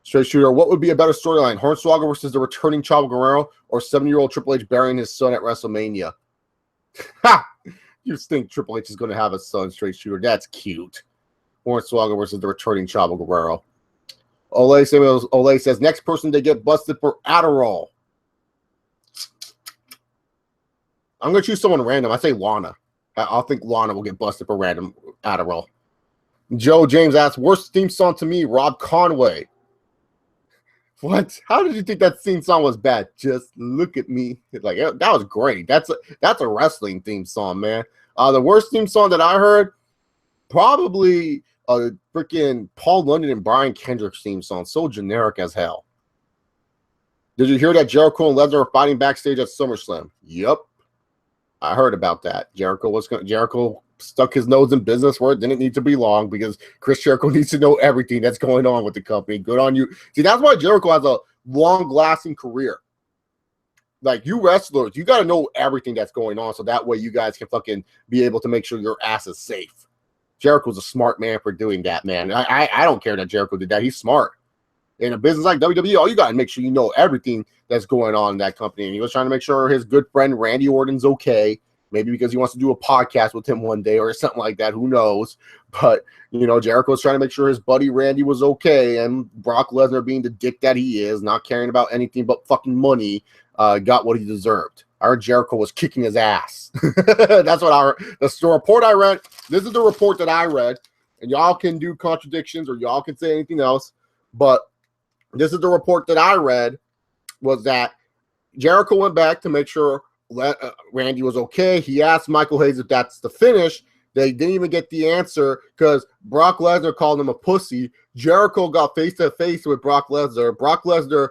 Straight Shooter, what would be a better storyline? Hornswoggle versus the returning Chavo Guerrero or 7-year-old Triple H burying his son at WrestleMania? Ha! You think Triple H is going to have a son, Straight Shooter. That's cute. Hornswoggle versus the returning Chavo Guerrero. Ole says, next person to get busted for Adderall. I'm going to choose someone random. I say Lana. I'll think Lana will get busted for random Adderall. Joe James asks, worst theme song to me, Rob Conway. What? How did you think that theme song was bad? Just look at me. Like, that was great. That's a wrestling theme song, man. The worst theme song that I heard, probably freaking Paul London and Brian Kendrick's theme song. So generic as hell. Did you hear that Jericho and Lesnar are fighting backstage at SummerSlam? Yep. I heard about that. Jericho stuck his nose in business where it didn't need to be long because Chris Jericho needs to know everything that's going on with the company. Good on you. See, that's why Jericho has a long-lasting career. Like, you wrestlers, you got to know everything that's going on so that way you guys can fucking be able to make sure your ass is safe. Jericho's a smart man for doing that, man. I don't care that Jericho did that. He's smart. In a business like WWE, all you got to make sure you know everything that's going on in that company. And he was trying to make sure his good friend Randy Orton's okay. Maybe because he wants to do a podcast with him one day or something like that. Who knows? But, you know, Jericho's trying to make sure his buddy Randy was okay. And Brock Lesnar, being the dick that he is, not caring about anything but fucking money, got what he deserved. I heard Jericho was kicking his ass. That's what I heard. That's the report I read. This is the report that I read. And y'all can do contradictions or y'all can say anything else. But this is the report that I read, was that Jericho went back to make sure Randy was okay. He asked Michael Hayes if that's the finish. They didn't even get the answer because Brock Lesnar called him a pussy. Jericho got face-to-face with Brock Lesnar. Brock Lesnar,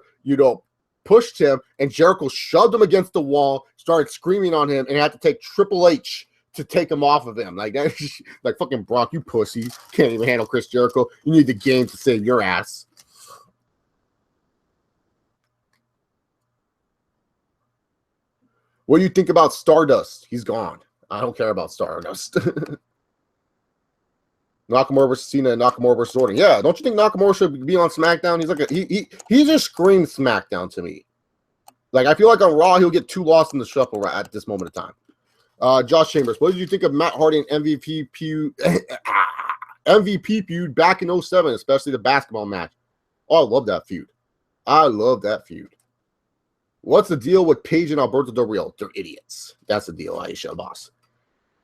pushed him, and Jericho shoved him against the wall, started screaming on him, and had to take Triple H to take him off of him. Like, that, like, fucking Brock, you pussy. Can't even handle Chris Jericho. You need the game to save your ass. What do you think about Stardust? He's gone. I don't care about Stardust. Nakamura versus Cena, Nakamura versus Orton. Yeah, don't you think Nakamura should be on SmackDown? He's like he just screams SmackDown to me. Like, I feel like on Raw he'll get too lost in the shuffle right at this moment of time. Josh Chambers, what did you think of Matt Hardy and MVP feud back in 07, especially the basketball match? Oh, I love that feud. I love that feud. What's the deal with Paige and Alberto Del Rio? They're idiots. That's the deal, Aisha, boss.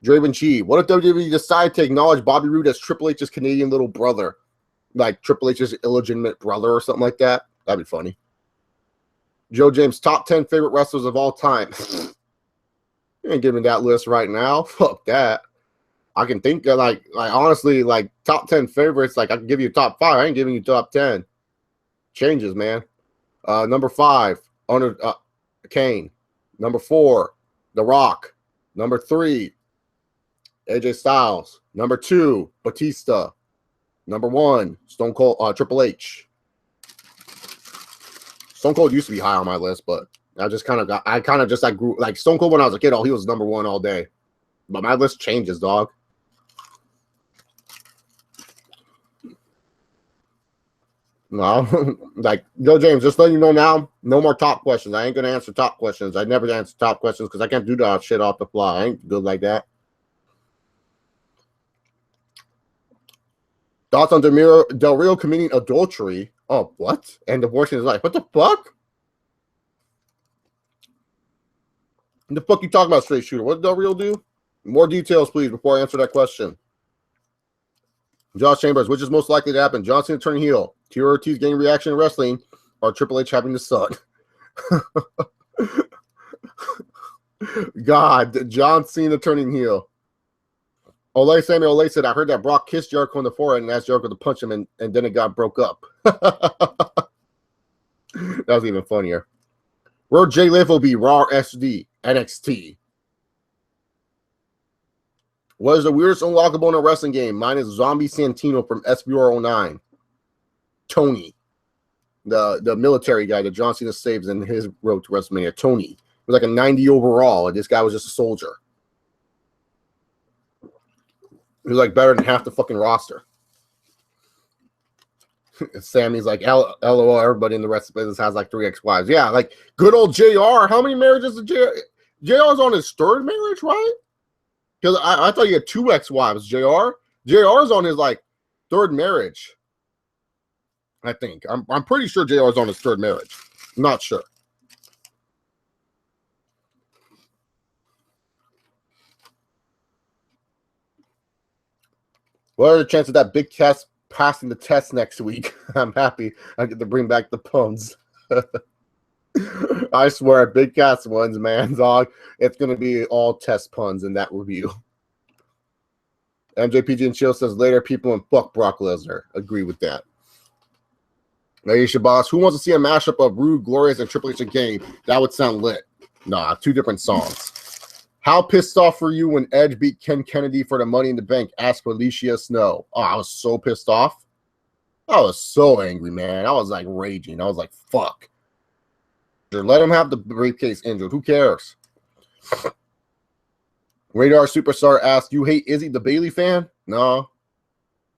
Draven Chi, what if WWE decided to acknowledge Bobby Roode as Triple H's Canadian little brother? Like Triple H's illegitimate brother or something like that? That'd be funny. Joe James, top 10 favorite wrestlers of all time. You ain't giving that list right now. Fuck that. I can think of like honestly, like top 10 favorites. Like I can give you top 5. I ain't giving you top 10. Changes, man. Number 5, Kane. Number 4, The Rock. Number 3, AJ Styles. Number 2, Batista. Number 1, Stone Cold, Triple H. Stone Cold used to be high on my list, but I grew like Stone Cold when I was a kid. Oh, he was number 1 all day. But my list changes, dog. No, like Joe James, just letting you know now, no more top questions. I ain't gonna answer top questions. I never answer top questions because I can't do that shit off the fly. I ain't good like that. Thoughts on Del Rio committing adultery? Oh, what? And divorcing his wife? What the fuck? What the fuck you talking about, straight shooter? What did Del Rio do? More details, please, before I answer that question. Josh Chambers, which is most likely to happen? John Cena turning heel, Tito Ortiz getting reaction in wrestling, or Triple H having the son? God, John Cena turning heel. Samuel Ole said, I heard that Brock kissed Jericho on the forehead and asked Jericho to punch him, and then it got broke up. That was even funnier. Where Jay Liv will be Raw SD, NXT. What is the weirdest unlockable in a wrestling game? Mine is Zombie Santino from SBR 09. Tony, the military guy that John Cena saves in his road to WrestleMania. Tony. He was like a 90 overall, and this guy was just a soldier. He was like better than half the fucking roster. Sammy's like, LOL, everybody in the rest of the business has like 3 ex-wives. Yeah, like good old JR. How many marriages did JR's on his 3rd marriage, right? Because I thought he had 2 ex-wives, JR. JR's on his like 3rd marriage. I think. I'm pretty sure JR's on his 3rd marriage. I'm not sure. What are the chances that Big Cass passing the test next week? I'm happy I get to bring back the puns. I swear, Big Cass wins, man, dog. It's going to be all test puns in that review. MJPG and Chill says later people and fuck Brock Lesnar. Agree with that. Aisha Boss, who wants to see a mashup of Rude, Glorious, and Triple H game? That would sound lit. Nah, 2 different songs. How pissed off were you when Edge beat Ken Kennedy for the Money in the Bank? Asked Felicia Snow. Oh, I was so pissed off. I was so angry, man. I was like raging. I was like, fuck. Let him have the briefcase injured. Who cares? Radar Superstar asked, you hate Izzy, the Bailey fan? No.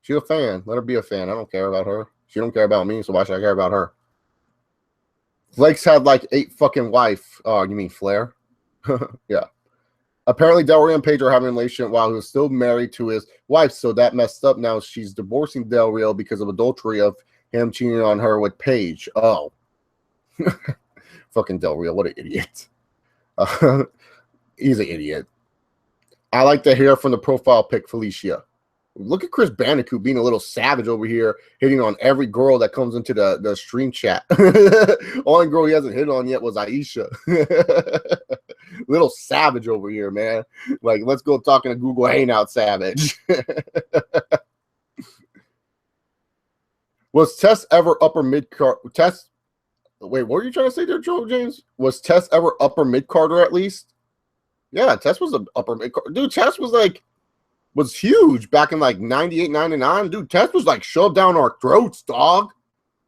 She's a fan. Let her be a fan. I don't care about her. She don't care about me, so why should I care about her? Flake's had like 8 fucking wife. Oh, you mean Flair? Yeah. Apparently, Del Rio and Paige are having a relationship while he was still married to his wife, so that messed up. Now she's divorcing Del Rio because of adultery of him cheating on her with Paige. Oh. Fucking Del Rio, what an idiot. He's an idiot. I like to hear from the profile pic, Felicia. Look at Chris Bandicoot being a little savage over here, hitting on every girl that comes into the stream chat. Only girl he hasn't hit on yet was Aisha. Little savage over here, man. Like, let's go talking to Google Hangout savage. Was Tess ever upper mid-card? Tess, wait, what were you trying to say there, Joe James? Was Tess ever upper mid-carder at least? Yeah, Tess was an upper mid-carder. Dude, Tess was huge back in like 98, 99. Dude, Tess was like shoved down our throats, dog.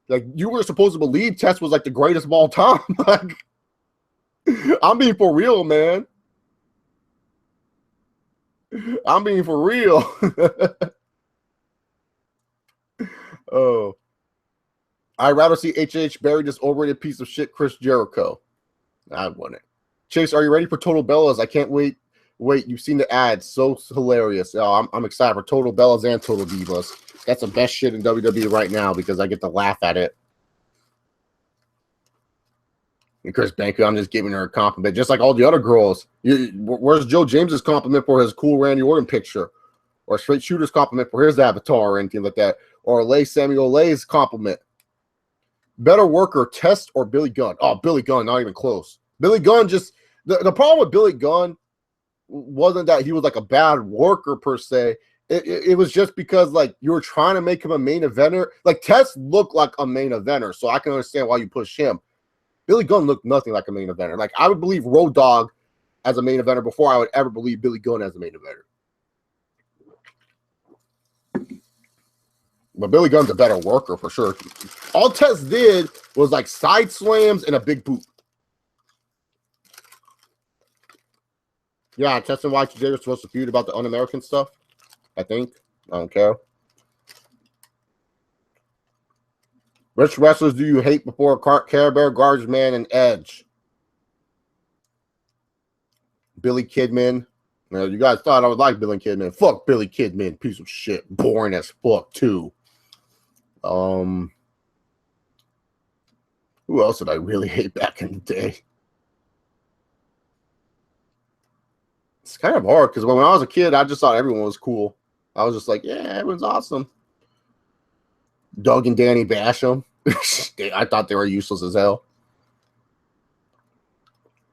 Like, you were supposed to believe Tess was like the greatest of all time. Like, I'm being for real, man. I'm being for real. Oh, I'd rather see HH bury this overrated piece of shit, Chris Jericho. I wouldn't. Chase, are you ready for Total Bellas? I can't wait. Wait, you've seen the ads. So hilarious. Oh, I'm excited for Total Bellas and Total Divas. That's the best shit in WWE right now because I get to laugh at it. And Chris Banker, I'm just giving her a compliment, just like all the other girls. Where's Joe James's compliment for his cool Randy Orton picture? Or Straight Shooter's compliment for his avatar or anything like that? Or Samuel Lay's compliment? Better worker, Test or Billy Gunn? Oh, Billy Gunn, not even close. Billy Gunn just... The problem with Billy Gunn wasn't that he was like a bad worker per se. It was just because like you were trying to make him a main eventer. Like Test looked like a main eventer, so I can understand why you push him. Billy Gunn looked nothing like a main eventer. Like I would believe Road Dogg as a main eventer before I would ever believe Billy Gunn as a main eventer. But Billy Gunn's a better worker for sure. All Test did was like side slams and a big boot. Yeah, Test and Y2J are supposed to feud about the Un-American stuff. I think. I don't care. Which wrestlers do you hate before Care Bear, Garbage Man, and Edge? Billy Kidman. Now, you guys thought I would like Billy Kidman. Fuck Billy Kidman. Piece of shit. Boring as fuck, too. Who else did I really hate back in the day? It's kind of hard because when I was a kid, I just thought everyone was cool. I was just like, yeah, everyone's awesome. Doug and Danny Basham. I thought they were useless as hell.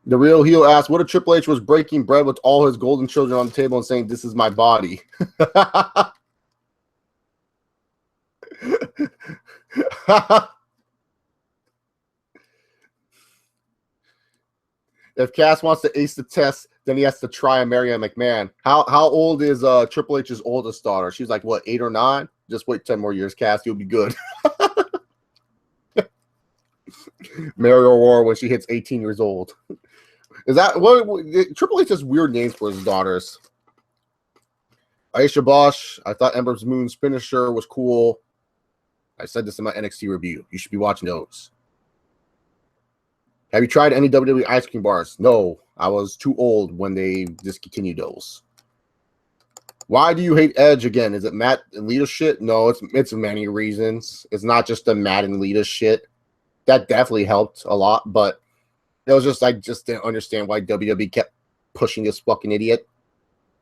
The Real Heel asked, what if Triple H was breaking bread with all his golden children on the table and saying, this is my body? If Cass wants to ace the test, then he has to try and marry a McMahon. How old is Triple H's oldest daughter? She's like, what, 8 or 9? Just wait 10 more years, Cass. You'll be good. Mary Aurora when she hits 18 years old. Is that what Triple H has weird names for his daughters? Aisha Bosch. I thought Ember Moon's finisher was cool. I said this in my NXT review. You should be watching those. Have you tried any WWE ice cream bars? No, I was too old when they discontinued those. Why do you hate Edge again? Is it Matt and Lita shit? No, it's many reasons. It's not just the Matt and Lita shit. That definitely helped a lot, but it was just I just didn't understand why WWE kept pushing this fucking idiot.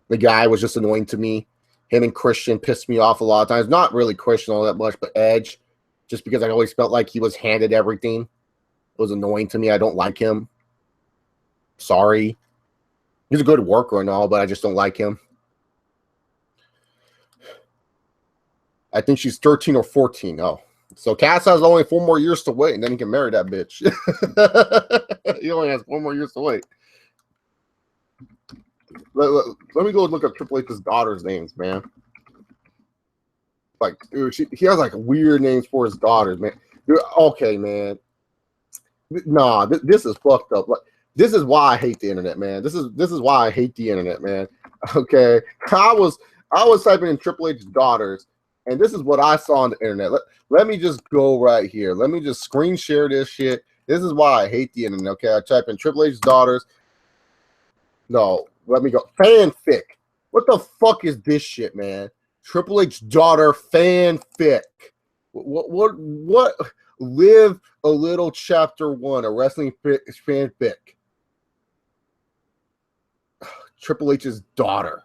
The guy was just annoying to me. Him and Christian pissed me off a lot of times. Not really Christian all that much, but Edge, just because I always felt like he was handed everything. It was annoying to me. I don't like him. Sorry. He's a good worker and all, but I just don't like him. I think she's 13 or 14. Oh. So Cass has only 4 more years to wait, and then he can marry that bitch. He only has 4 more years to wait. Let me go look up Triple H's daughter's names, man. Like, dude, he has like weird names for his daughters, man. Dude, okay, man. Nah, this is fucked up. Like, this is why I hate the internet, man. This is why I hate the internet, man. Okay, I was typing in Triple H's daughters, and this is what I saw on the internet. Let me just go right here. Let me just screen share this shit. This is why I hate the internet. Okay, I type in Triple H's daughters. No, let me go. Fanfic. What the fuck is this shit, man? Triple H daughter fanfic. What? Live a Little Chapter 1, a wrestling fanfic. Triple H's daughter.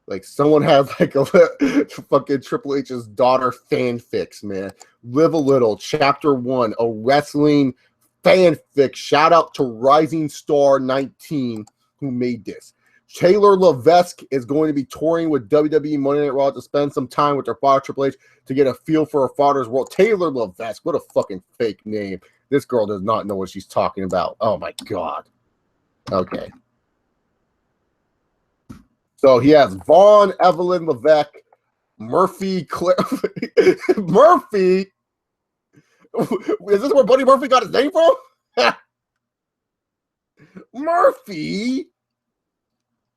Like, someone has like a fucking Triple H's daughter fanfics, man. Live a Little Chapter 1, a wrestling fanfic. Shout out to Rising Star 19 who made this. Taylor Levesque is going to be touring with WWE Monday Night Raw to spend some time with her father, Triple H, to get a feel for her father's world. Taylor Levesque, what a fucking fake name. This girl does not know what she's talking about. Oh, my God. Okay. So he has Vaughn, Evelyn Levesque, Murphy, Claire. Murphy? Is this where Buddy Murphy got his name from? Murphy.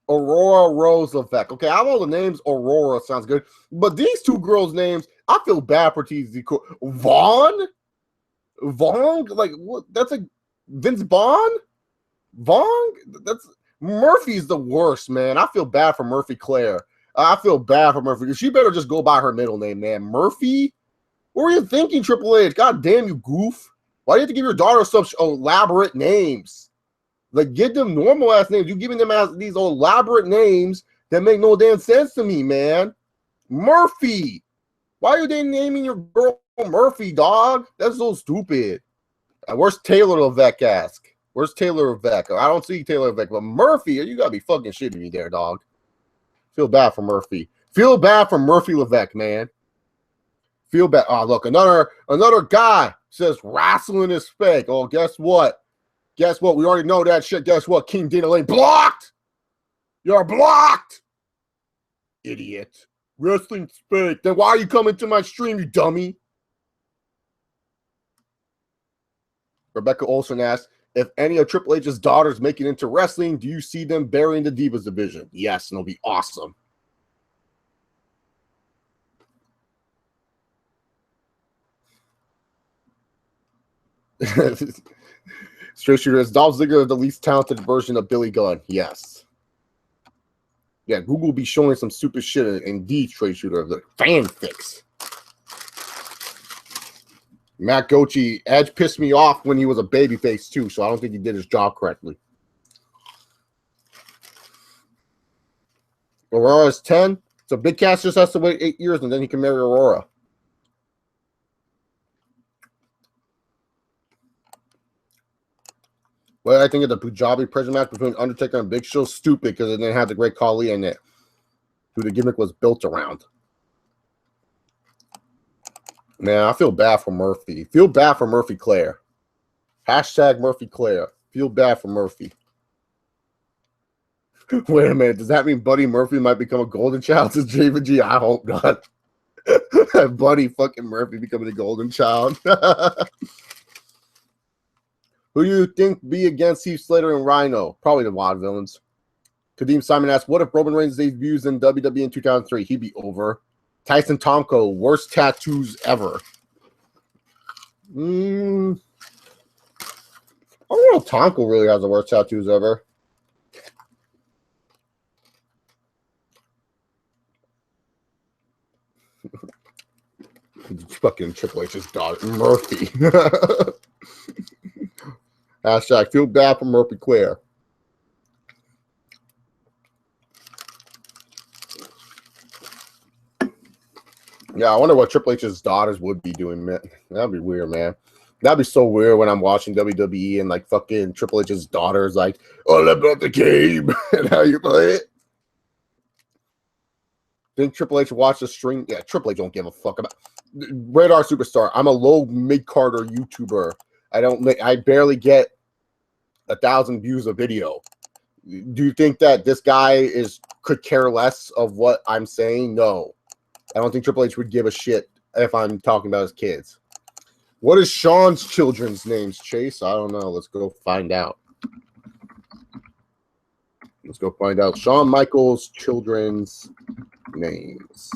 Aurora Rose Levesque. Okay, out of all the names, Aurora sounds good. But these two girls' names, I feel bad for TZ. Vaughn? Vaughn? Like, what? That's a Vince Vaughn? Vaughn? That's Murphy's the worst, man. I feel bad for Murphy Claire. I feel bad for Murphy. She better just go by her middle name, man. Murphy? What were you thinking, Triple H? God damn, you goof. Why do you have to give your daughter such elaborate names? Like, give them normal ass names. You giving them as these elaborate names that make no damn sense to me, man. Murphy. Why are they naming your girl Murphy, dog? That's so stupid. Where's Taylor Levesque? Ask. Where's Taylor Levesque? I don't see Taylor Levesque, but Murphy, you gotta be fucking shitting me there, dog. Feel bad for Murphy. Feel bad for Murphy Levesque, man. Feel bad. Oh, look, another guy says wrestling is fake. Oh, guess what? Guess what? We already know that shit. Guess what? King Dana Lane blocked. You're blocked. Idiot. Wrestling's fake. Then why are you coming to my stream, you dummy? Rebecca Olsen asked, if any of Triple H's daughters make it into wrestling, do you see them burying the Divas division? Yes, and it'll be awesome. Straight Shooter is Dolph Ziggler the least talented version of Billy Gunn? Yes. Yeah, Google will be showing some stupid shit indeed, Straight Shooter. The fanfics. Matt Gochi, Edge pissed me off when he was a babyface too, so I don't think he did his job correctly. Aurora's 10. So Big Cass just has to wait 8 years and then he can marry Aurora. Well, I think of the Punjabi prison match between Undertaker and Big Show stupid because it didn't have the Great Khali in it, who the gimmick was built around. Man, I feel bad for Murphy. Feel bad for Murphy Claire. Hashtag Murphy Claire. Feel bad for Murphy. Wait a minute. Does that mean Buddy Murphy might become a golden child to JVG? I hope not. Buddy fucking Murphy becoming a golden child. Who do you think be against Heath Slater and Rhino? Probably the Vaudevillains. Kadeem Simon asked, what if Roman Reigns debuts in WWE in 2003? He'd be over. Tyson Tomko, worst tattoos ever. I don't know if Tomko really has the worst tattoos ever. Fucking Triple H's daughter, Murphy. Hashtag feel bad for Murphy Claire. Yeah, I wonder what Triple H's daughters would be doing, man. That'd be weird, man. That'd be so weird when I'm watching WWE and like fucking Triple H's daughters like, all about the game and how you play it. Think Triple H watched the stream? Yeah, Triple H don't give a fuck about Radar Superstar. I'm a low mid-carder YouTuber. I barely get 1,000 views a video. Do you think that this guy could care less of what I'm saying? No. I don't think Triple H would give a shit if I'm talking about his kids. What is Sean's children's names, Chase? I don't know. Let's go find out. Let's go find out Shawn Michaels' children's names.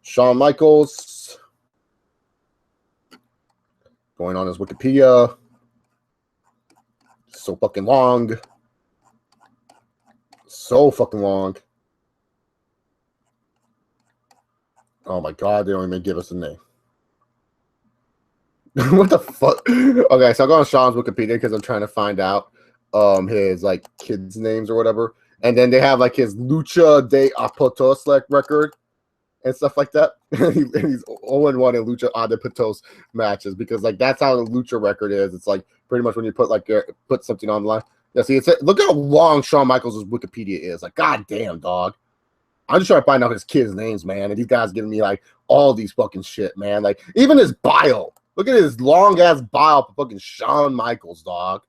Shawn Michaels. Going on his Wikipedia. So fucking long. So fucking long. Oh my god, they don't even give us a name. What the fuck? Okay, so I'll go on Sean's Wikipedia because I'm trying to find out his like kids' names or whatever. And then they have like his Lucha de Apotos like record and stuff like that. And he's 0-1 in Lucha de Apotos matches because like that's how the Lucha record is. It's like pretty much when you put like put something on the line. Yeah, see, look how long Shawn Michaels' Wikipedia is. Like, goddamn, dog. I'm just trying to find out his kids' names, man. And these guys giving me like all these fucking shit, man. Like even his bio. Look at his long ass bio for fucking Shawn Michaels, dog.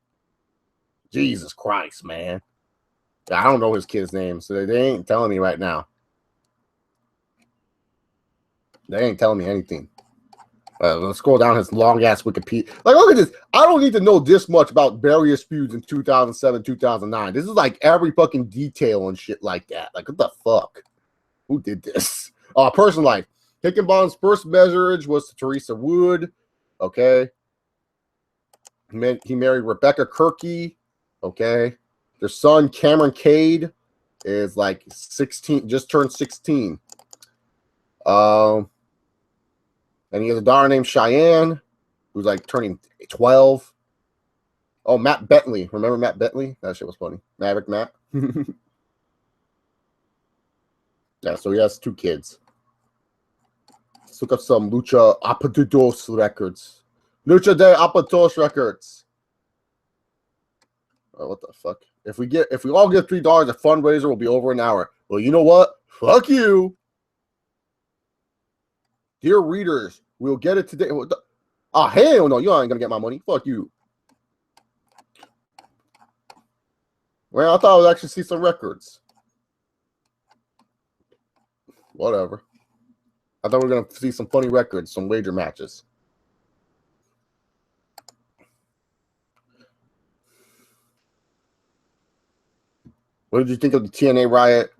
Jesus Christ, man. I don't know his kids' names, so they ain't telling me right now. They ain't telling me anything. Let's scroll down his long ass Wikipedia. Like, look at this. I don't need to know this much about various feuds in 2007, 2009. This is like every fucking detail and shit like that. Like, what the fuck? Who did this? Personal life. Hickenbottom's first marriage was to Teresa Wood. Okay. He married Rebecca Kirky. Okay. Their son, Cameron Cade, is like 16, just turned 16. And he has a daughter named Cheyenne, who's like turning 12. Oh, Matt Bentley. Remember Matt Bentley? That shit was funny. Maverick Matt. Yeah, so he has 2 kids. Let's look up some Lucha Apatitos records. Lucha de Apatitos records. Oh, what the fuck? If we all get $3, a fundraiser will be over an hour. Well, you know what? Fuck you. Dear readers, we'll get it today. Oh, hell no, you ain't gonna get my money. Fuck you. Well, I thought I would actually see some records. Whatever. I thought we were gonna see some funny records, some wager matches. What did you think of the TNA riot?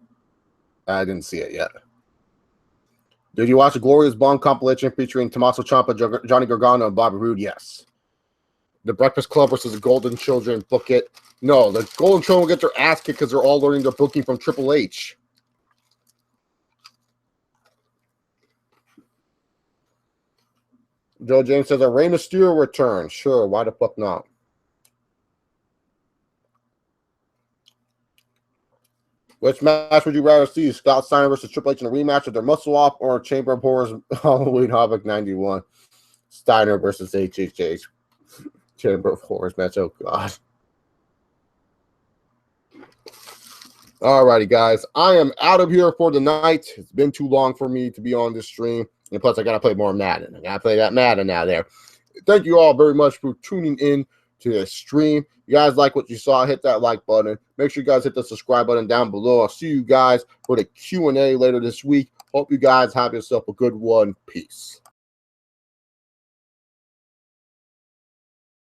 I didn't see it yet. Did you watch the Glorious Bomb compilation featuring Tommaso Ciampa, Johnny Gargano, and Bobby Roode? Yes. The Breakfast Club versus the Golden Children. Book it. No, the Golden Children will get their ass kicked because they're all learning their booking from Triple H. Joe James says a Rey Mysterio return. Sure, why the fuck not? Which match would you rather see? Scott Steiner versus Triple H in a rematch of their muscle off, or Chamber of Horrors Halloween Havoc 91? Steiner versus HHH. Chamber of Horrors match. Oh, God. Alrighty, guys. I am out of here for the night. It's been too long for me to be on this stream. And plus, I got to play more Madden. I got to play that Madden now there. Thank you all very much for tuning in to the stream. You guys like what you saw, hit that like button. Make sure you guys hit the subscribe button down below. I'll see you guys for the Q&A later this week. Hope you guys have yourself a good one. Peace.